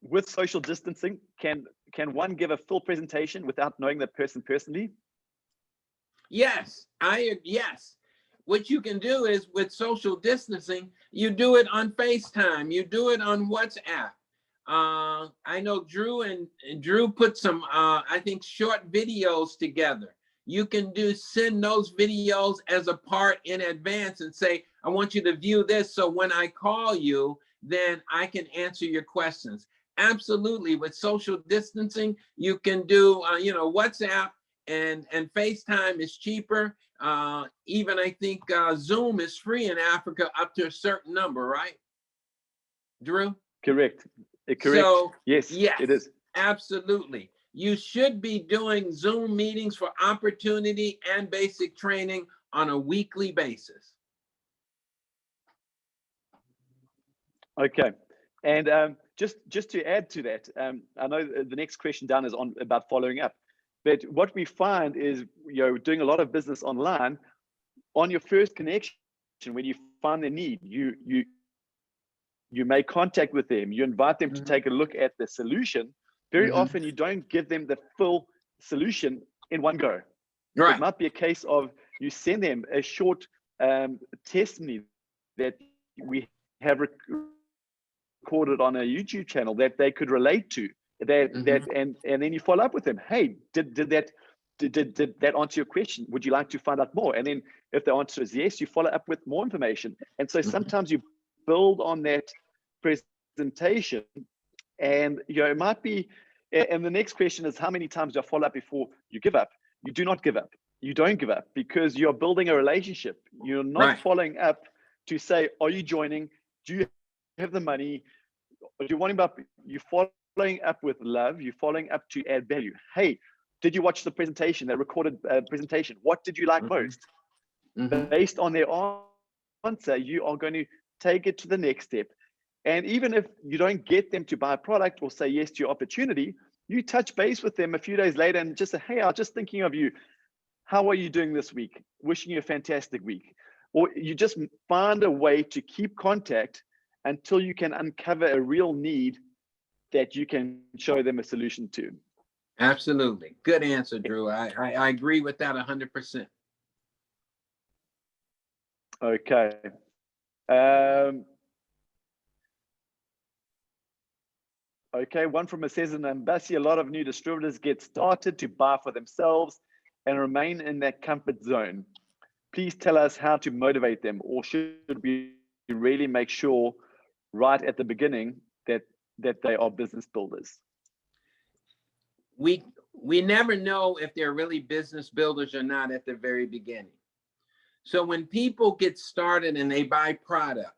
Speaker 1: With social distancing, can one give a full presentation without knowing the person personally?
Speaker 2: Yes, yes. What you can do is with social distancing, you do it on FaceTime, you do it on WhatsApp. I know Drew put some, I think, short videos together. You can send those videos as a part in advance and say, I want you to view this, so when I call you, then I can answer your questions. Absolutely, with social distancing, you can do, WhatsApp and FaceTime is cheaper. Even I think Zoom is free in Africa up to a certain number, right, Drew?
Speaker 1: Correct. Correct.
Speaker 2: So,
Speaker 1: yes, it is.
Speaker 2: Absolutely. You should be doing Zoom meetings for opportunity and basic training on a weekly basis.
Speaker 1: Okay. And just to add to that, I know the next question down is on about following up. But what we find is, doing a lot of business online, on your first connection, when you find the need, you make contact with them, you invite them to take a look at the solution. Very often you don't give them the full solution in one go.
Speaker 2: Right.
Speaker 1: It might be a case of you send them a short testimony that we have recorded on a YouTube channel that they could relate to. And then you follow up with them. Hey, did that answer your question? Would you like to find out more? And then if the answer is yes, you follow up with more information. And so sometimes you build on that presentation, and it might be, and the next question is, how many times do I follow up before you give up? You do not give up. You don't give up, because you're building a relationship. You're not following up to say, are you joining? Do you have the money? Do you want him up? You're following up with love. You're following up to add value. Hey, did you watch the presentation, that recorded presentation? What did you like most? Based on their answer, you are going to take it to the next step. And even if you don't get them to buy a product or say yes to your opportunity, you touch base with them a few days later and just say, hey, I was just thinking of you. How are you doing this week? Wishing you a fantastic week. Or you just find a way to keep contact until you can uncover a real need that you can show them a solution to.
Speaker 2: Absolutely. Good answer, Drew. I agree with that 100%.
Speaker 1: Okay. Okay, one from a says in Embassy, a lot of new distributors get started to buy for themselves and remain in that comfort zone. Please tell us how to motivate them, or should we really make sure right at the beginning that they are business builders?
Speaker 2: We never know if they're really business builders or not at the very beginning. So when people get started and they buy product,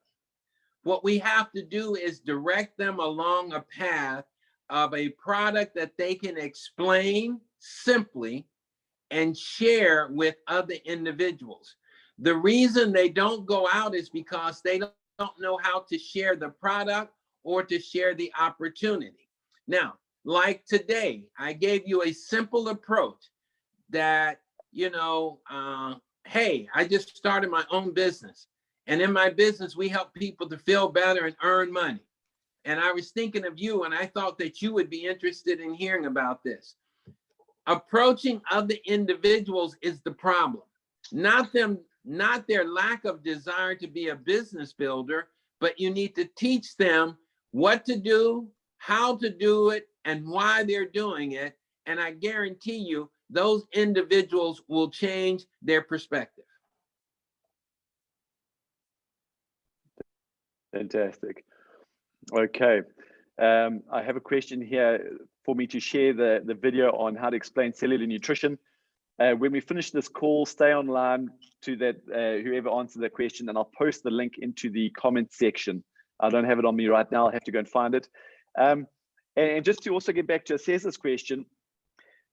Speaker 2: what we have to do is direct them along a path of a product that they can explain simply and share with other individuals. The reason they don't go out is because they don't know how to share the product or to share the opportunity. Now, like today, I gave you a simple approach that hey, I just started my own business. And in my business, we help people to feel better and earn money. And I was thinking of you, and I thought that you would be interested in hearing about this. Approaching other individuals is the problem, not their lack of desire to be a business builder, but you need to teach them what to do, how to do it, and why they're doing it. And I guarantee you, those individuals will change their perspective.
Speaker 1: Fantastic. Okay. I have a question here for me to share the video on how to explain cellular nutrition. When we finish this call, stay online to that whoever answered that question, and I'll post the link into the comment section. I don't have it on me right now. I'll have to go and find it. And just to also get back to Cesar's question,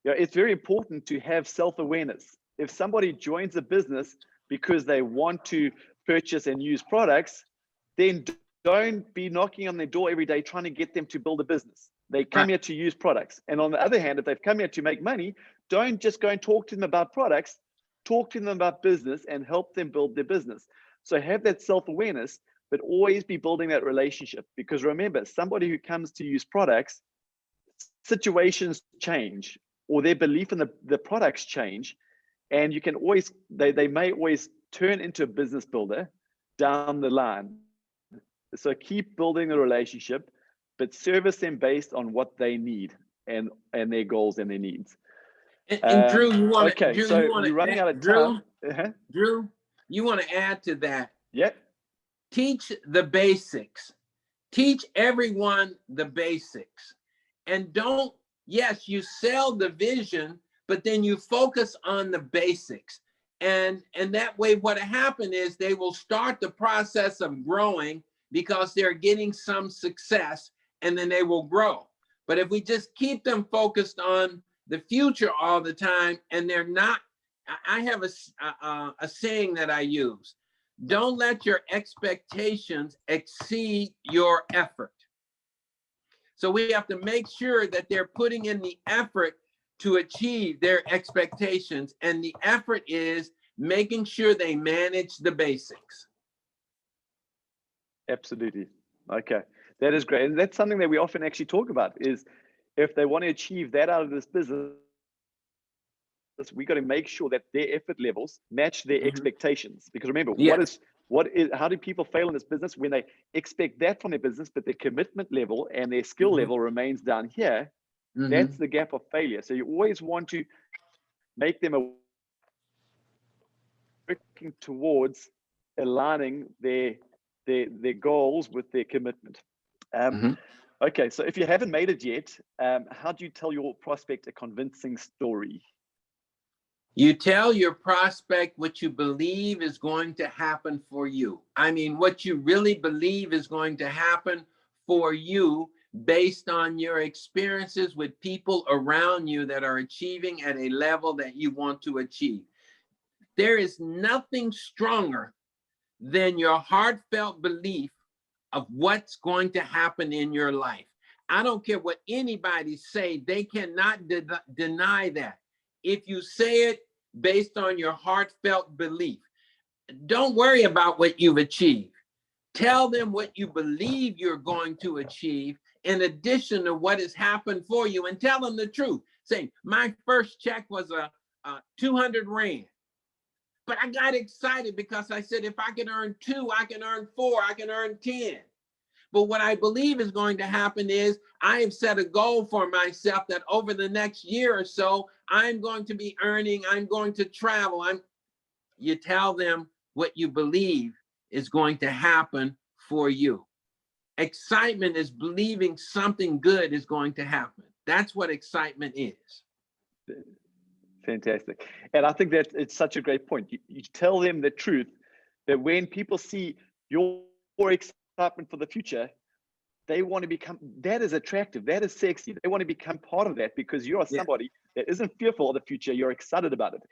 Speaker 1: it's very important to have self-awareness. If somebody joins a business because they want to purchase and use products, then don't be knocking on their door every day trying to get them to build a business. They come here to use products. And on the other hand, if they've come here to make money, don't just go and talk to them about products, talk to them about business and help them build their business. So have that self-awareness, but always be building that relationship. Because remember, somebody who comes to use products, situations change, or their belief in the products change. And you can always, they may always turn into a business builder down the line. So keep building the relationship, but service them based on what they need and their goals and their needs.
Speaker 2: And Drew, you want to?
Speaker 1: Okay,
Speaker 2: Drew,
Speaker 1: so
Speaker 2: you want
Speaker 1: we're running out of
Speaker 2: Drew,
Speaker 1: time.
Speaker 2: Drew, you want to add to that?
Speaker 1: Yeah.
Speaker 2: Teach the basics. Teach everyone the basics, and don't. Yes, you sell the vision, but then you focus on the basics, and that way, what happened is they will start the process of growing because they're getting some success, and then they will grow. But if we just keep them focused on the future all the time, and they're not, I have a saying that I use: don't let your expectations exceed your effort. So we have to make sure that they're putting in the effort to achieve their expectations, and the effort is making sure they manage the basics.
Speaker 1: Absolutely. Okay, that is great. And that's something that we often actually talk about is if they want to achieve that out of this business, we got to make sure that their effort levels match their expectations. Because remember, how do people fail in this business? When they expect that from their business, but their commitment level and their skill level remains down here, that's the gap of failure. So you always want to make them working towards aligning their goals with their commitment. Okay, so if you haven't made it yet, how do you tell your prospect a convincing story?
Speaker 2: You tell your prospect what you believe is going to happen for you. I mean, what you really believe is going to happen for you based on your experiences with people around you that are achieving at a level that you want to achieve. There is nothing stronger than your heartfelt belief of what's going to happen in your life. I don't care what anybody say, they cannot deny that. If you say it based on your heartfelt belief, don't worry about what you've achieved. Tell them what you believe you're going to achieve in addition to what has happened for you, and tell them the truth. Say, my first check was a 200 Rand. But I got excited because I said, if I can earn 2, I can earn 4, I can earn 10. But what I believe is going to happen is I have set a goal for myself that over the next year or so, I'm going to be earning, I'm going to travel. You tell them what you believe is going to happen for you. Excitement is believing something good is going to happen. That's what excitement is.
Speaker 1: Fantastic. And I think that it's such a great point. You tell them the truth, that when people see your excitement for the future, they want to become, that is attractive, that is sexy. They want to become part of that because you are somebody that isn't fearful of the future, you're excited about it.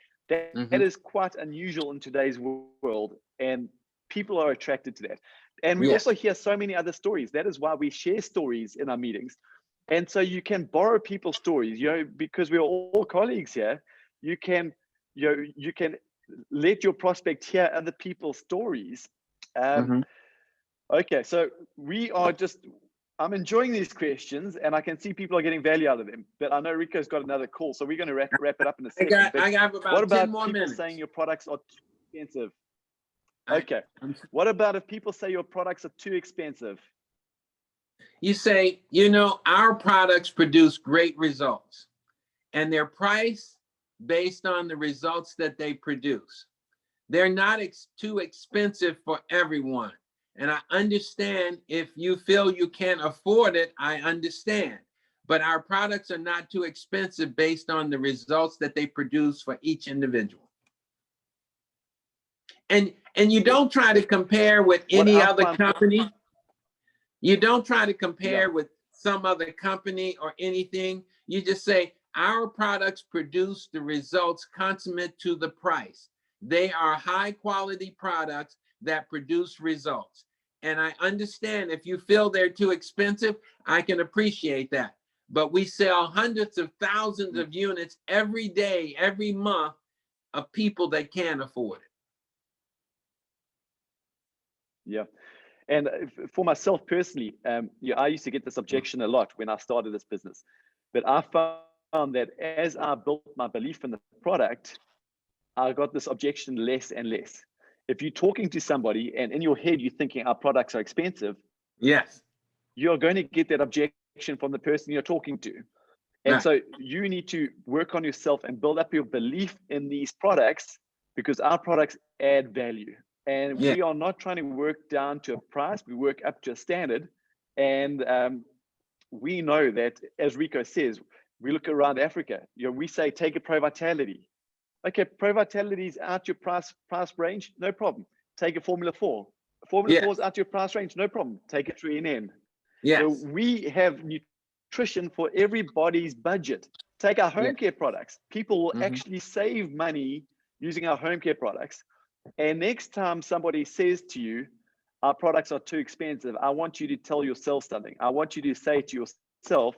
Speaker 1: That is quite unusual in today's world, and people are attracted to that. And we also hear so many other stories. That is why we share stories in our meetings. And so you can borrow people's stories, because we're all colleagues here. You can you can let your prospect hear other people's stories.
Speaker 2: Mhm.
Speaker 1: Okay, so I'm enjoying these questions, and I can see people are getting value out of them. But I know Rico's got another call, so we're going to wrap it up in a second.
Speaker 2: I got
Speaker 1: What
Speaker 2: about 10
Speaker 1: about
Speaker 2: more
Speaker 1: people
Speaker 2: minutes.
Speaker 1: saying your products are too expensive?
Speaker 2: I-
Speaker 1: Okay. What about if people say your products are too expensive?
Speaker 2: You say, our products produce great results, and they're priced based on the results that they produce. They're not too expensive for everyone. And I understand if you feel you can't afford it, I understand. But our products are not too expensive based on the results that they produce for each individual. And you don't try to compare with any other company. You don't try to compare with some other company or anything. You just say, our products produce the results consummate to the price. They are high quality products that produce results. And I understand if you feel they're too expensive, I can appreciate that. But we sell hundreds of thousands of units every day, every month of people that can't afford it.
Speaker 1: Yeah. And for myself personally, I used to get this objection a lot when I started this business. But I found that as I built my belief in the product, I got this objection less and less. If you're talking to somebody and in your head you're thinking our products are expensive,
Speaker 2: yes,
Speaker 1: you're going to get that objection from the person you're talking to. And so you need to work on yourself and build up your belief in these products, because our products add value. And we are not trying to work down to a price, we work up to a standard. And we know that, as Ricco says, we look around Africa, we say, take a Pro Vitality. Okay, Pro Vitality is out your price range, no problem. Take a Formula 4. Formula 4 is out your price range, no problem. Take a 3NN.
Speaker 2: yes.
Speaker 1: We have nutrition for everybody's budget. Take our home care products. People will actually save money using our home care products. And next time somebody says to you, our products are too expensive, I want you to tell yourself something. I want you to say to yourself,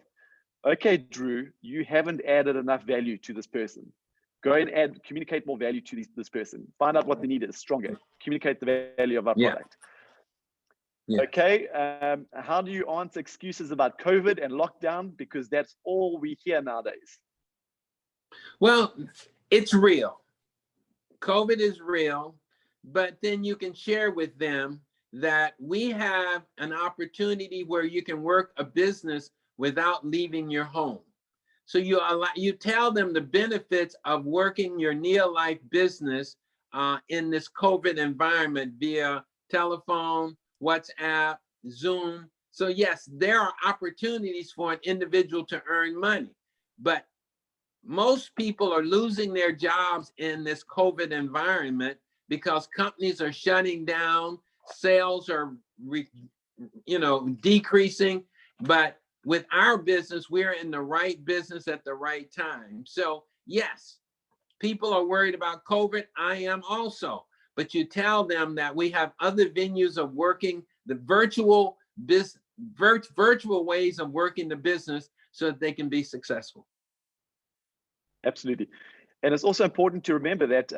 Speaker 1: okay, Drew, you haven't added enough value to this person. Go and communicate more value to this person. Find out what the need is stronger. Communicate the value of our product. Yeah. Okay, how do you answer excuses about COVID and lockdown? Because that's all we hear nowadays.
Speaker 2: Well, it's real. COVID is real, but then you can share with them that we have an opportunity where you can work a business without leaving your home. So you tell them the benefits of working your near-life business in this COVID environment via telephone, WhatsApp, Zoom. So yes, there are opportunities for an individual to earn money, but most people are losing their jobs in this COVID environment because companies are shutting down, sales are decreasing. But with our business, we're in the right business at the right time. So yes, people are worried about COVID. I am also. But you tell them that we have other venues of working, the virtual ways of working the business so that they can be successful.
Speaker 1: Absolutely. And it's also important to remember that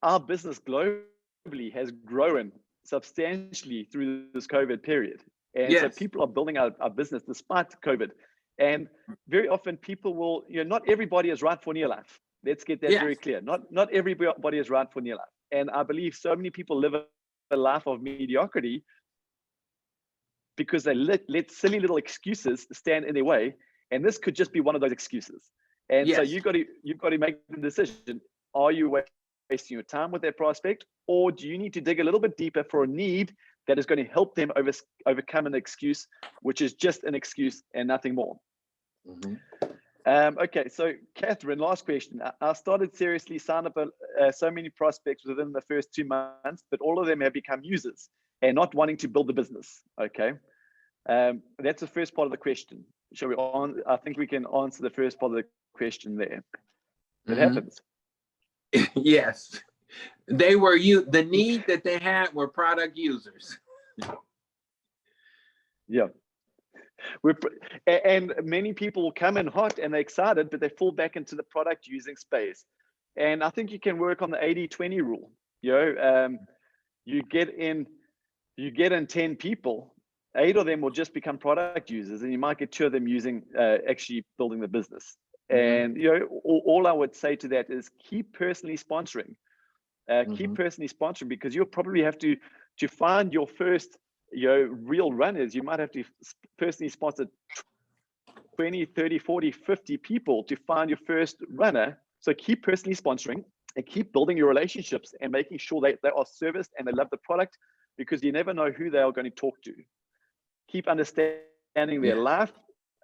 Speaker 1: our business globally has grown substantially through this COVID period. And so people are building our business despite COVID. And very often people will, not everybody is right for near life. Let's get that very clear. Not everybody is right for near life. And I believe so many people live a life of mediocrity because they let silly little excuses stand in their way. And this could just be one of those excuses. And so you've got to make the decision. Are you wasting your time with that prospect, or do you need to dig a little bit deeper for a need that is going to help them overcome an excuse, which is just an excuse and nothing more? Okay, so Catherine, last question. I started seriously, signed up so many prospects within the first 2 months, but all of them have become users and not wanting to build the business. Okay, that's the first part of the question. Shall we I think we can answer the first part of the question there. It happens.
Speaker 2: Yes, the need that they had were product users.
Speaker 1: Yeah. And many people will come in hot and they're excited, but they fall back into the product using space. And I think you can work on the 80-20 rule. You know, you get in 10 people, 8 of them will just become product users, and you might get 2 of them using actually building the business. And you know, all I would say to that is keep personally sponsoring. Keep personally sponsoring, because you'll probably have to find your first, you know, real runners. You might have to personally sponsor 20, 30, 40, 50 people to find your first runner. So keep personally sponsoring and keep building your relationships and making sure they are serviced and they love the product, because you never know who they are going to talk to. Keep understanding their life,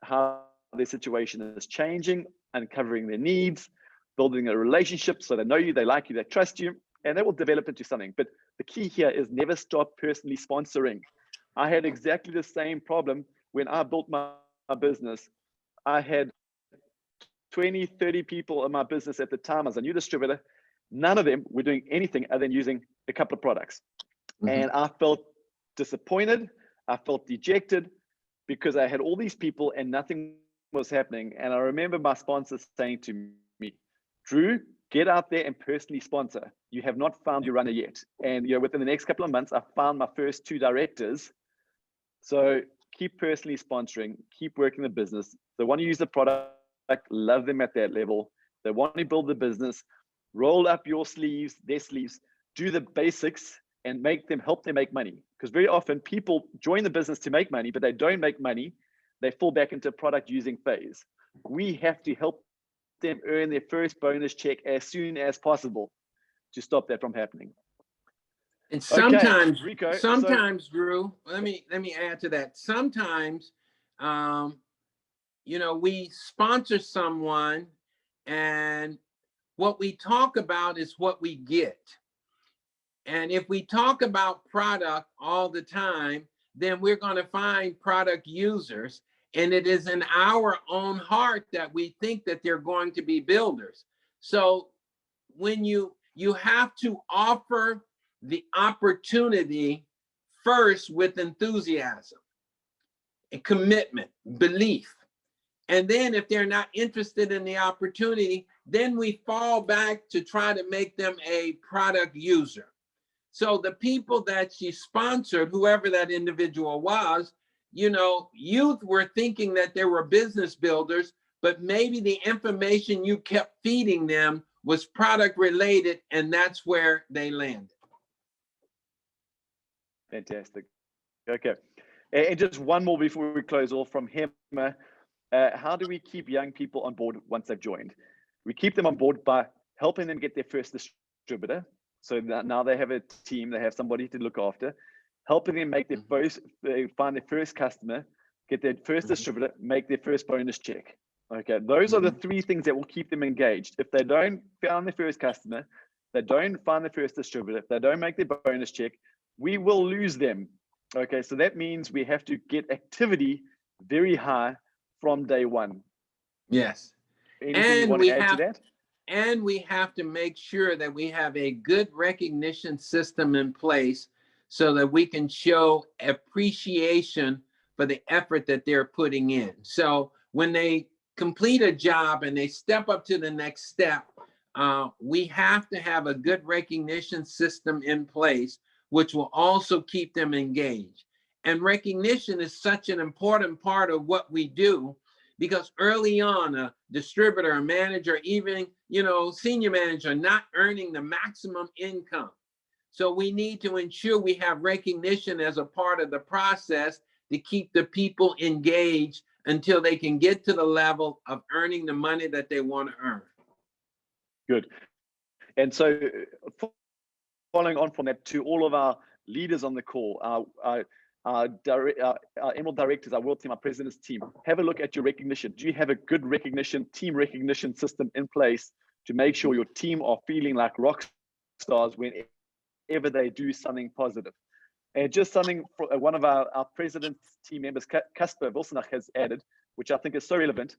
Speaker 1: how their situation is changing, uncovering their needs, building a relationship so they know you, they like you, they trust you, and that will develop into something. But the key here is never stop personally sponsoring. I had exactly the same problem when I built my business. I had 20, 30 people in my business at the time as a new distributor. None of them were doing anything other than using a couple of products. And I felt disappointed. I felt dejected because I had all these people and nothing was happening. And I remember my sponsor saying to me, Drew, get out there and personally sponsor. You have not found your runner yet. And you know, within the next couple of months, I found my first 2 directors. So keep personally sponsoring, keep working the business. They want to use the product, love them at that level. They want to build the business, roll up your sleeves, their sleeves, do the basics and help them make money. Because very often people join the business to make money, but they don't make money. They fall back into a product using phase. We have to help them earn their first bonus check as soon as possible to stop that from happening.
Speaker 2: And sometimes,
Speaker 1: okay, Ricco,
Speaker 2: Drew, let me add to that. Sometimes, you know, we sponsor someone and what we talk about is what we get. And if we talk about product all the time, then we're going to find product users. And it is in our own heart that we think that they're going to be builders. So when you have to offer the opportunity first with enthusiasm and commitment, belief. And then if they're not interested in the opportunity, then we fall back to try to make them a product user. So the people that she sponsored, whoever that individual was, you know, youth were thinking that they were business builders, but maybe the information you kept feeding them was product related, and that's where they landed.
Speaker 1: Fantastic. Okay. And just one more before we close off from him. How do we keep young people on board once they've joined? We keep them on board by helping them get their first distributor. So now they have a team, they have somebody to look after, helping them make their find their first customer, get their first distributor, make their first bonus check. Okay, those are the 3 things that will keep them engaged. If they don't find their first customer, they don't find their first distributor, if they don't make their bonus check, we will lose them. Okay, so that means we have to get activity very high from day one.
Speaker 2: Yes.
Speaker 1: Anything you want to add to that?
Speaker 2: And we have to make sure that we have a good recognition system in place so that we can show appreciation for the effort that they're putting in. So when they complete a job and they step up to the next step, we have to have a good recognition system in place, which will also keep them engaged. And recognition is such an important part of what we do, because early on, a distributor, a manager, even, you know, senior manager, not earning the maximum income. So we need to ensure we have recognition as a part of the process to keep the people engaged until they can get to the level of earning the money that they want to earn.
Speaker 1: Good. And so following on from that, to all of our leaders on the call, our Emerald directors, our world team, our president's team, have a look at your recognition. Do you have a good recognition, team recognition system in place to make sure your team are feeling like rock stars whenever they do something positive? And just something one of our president's team members, Casper Wilsonach, has added, which I think is so relevant.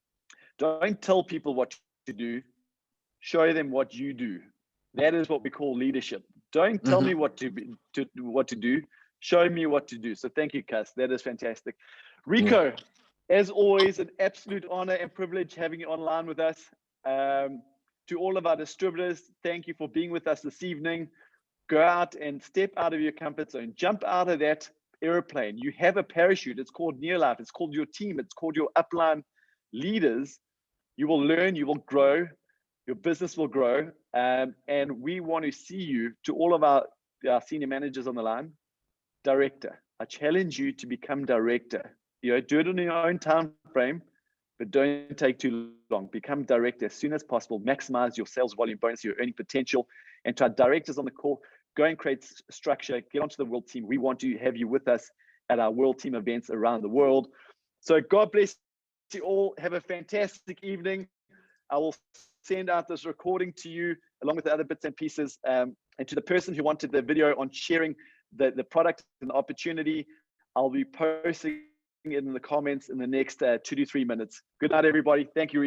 Speaker 1: Don't tell people what to do, show them what you do. That is what we call leadership. Don't tell me what to do. Show me what to do. So thank you, Cass. That is fantastic. Ricco, as always, an absolute honor and privilege having you online with us. To all of our distributors, thank you for being with us this evening. Go out and step out of your comfort zone. Jump out of that airplane. You have a parachute. It's called Neolife. It's called your team. It's called your upline leaders. You will learn. You will grow. Your business will grow. And we want to see you, to all of our senior managers on the line, director. I challenge you to become director. You know, do it in your own time frame, but don't take too long. Become director as soon as possible. Maximize your sales volume bonus, your earning potential. And to our directors on the call, go and create structure. Get onto the world team. We want to have you with us at our world team events around the world. So God bless you all. Have a fantastic evening. I will send out this recording to you along with the other bits and pieces. And to the person who wanted the video on sharing the product and the opportunity, I'll be posting it in the comments in the next 2 to 3 minutes. Good night, everybody. Thank you.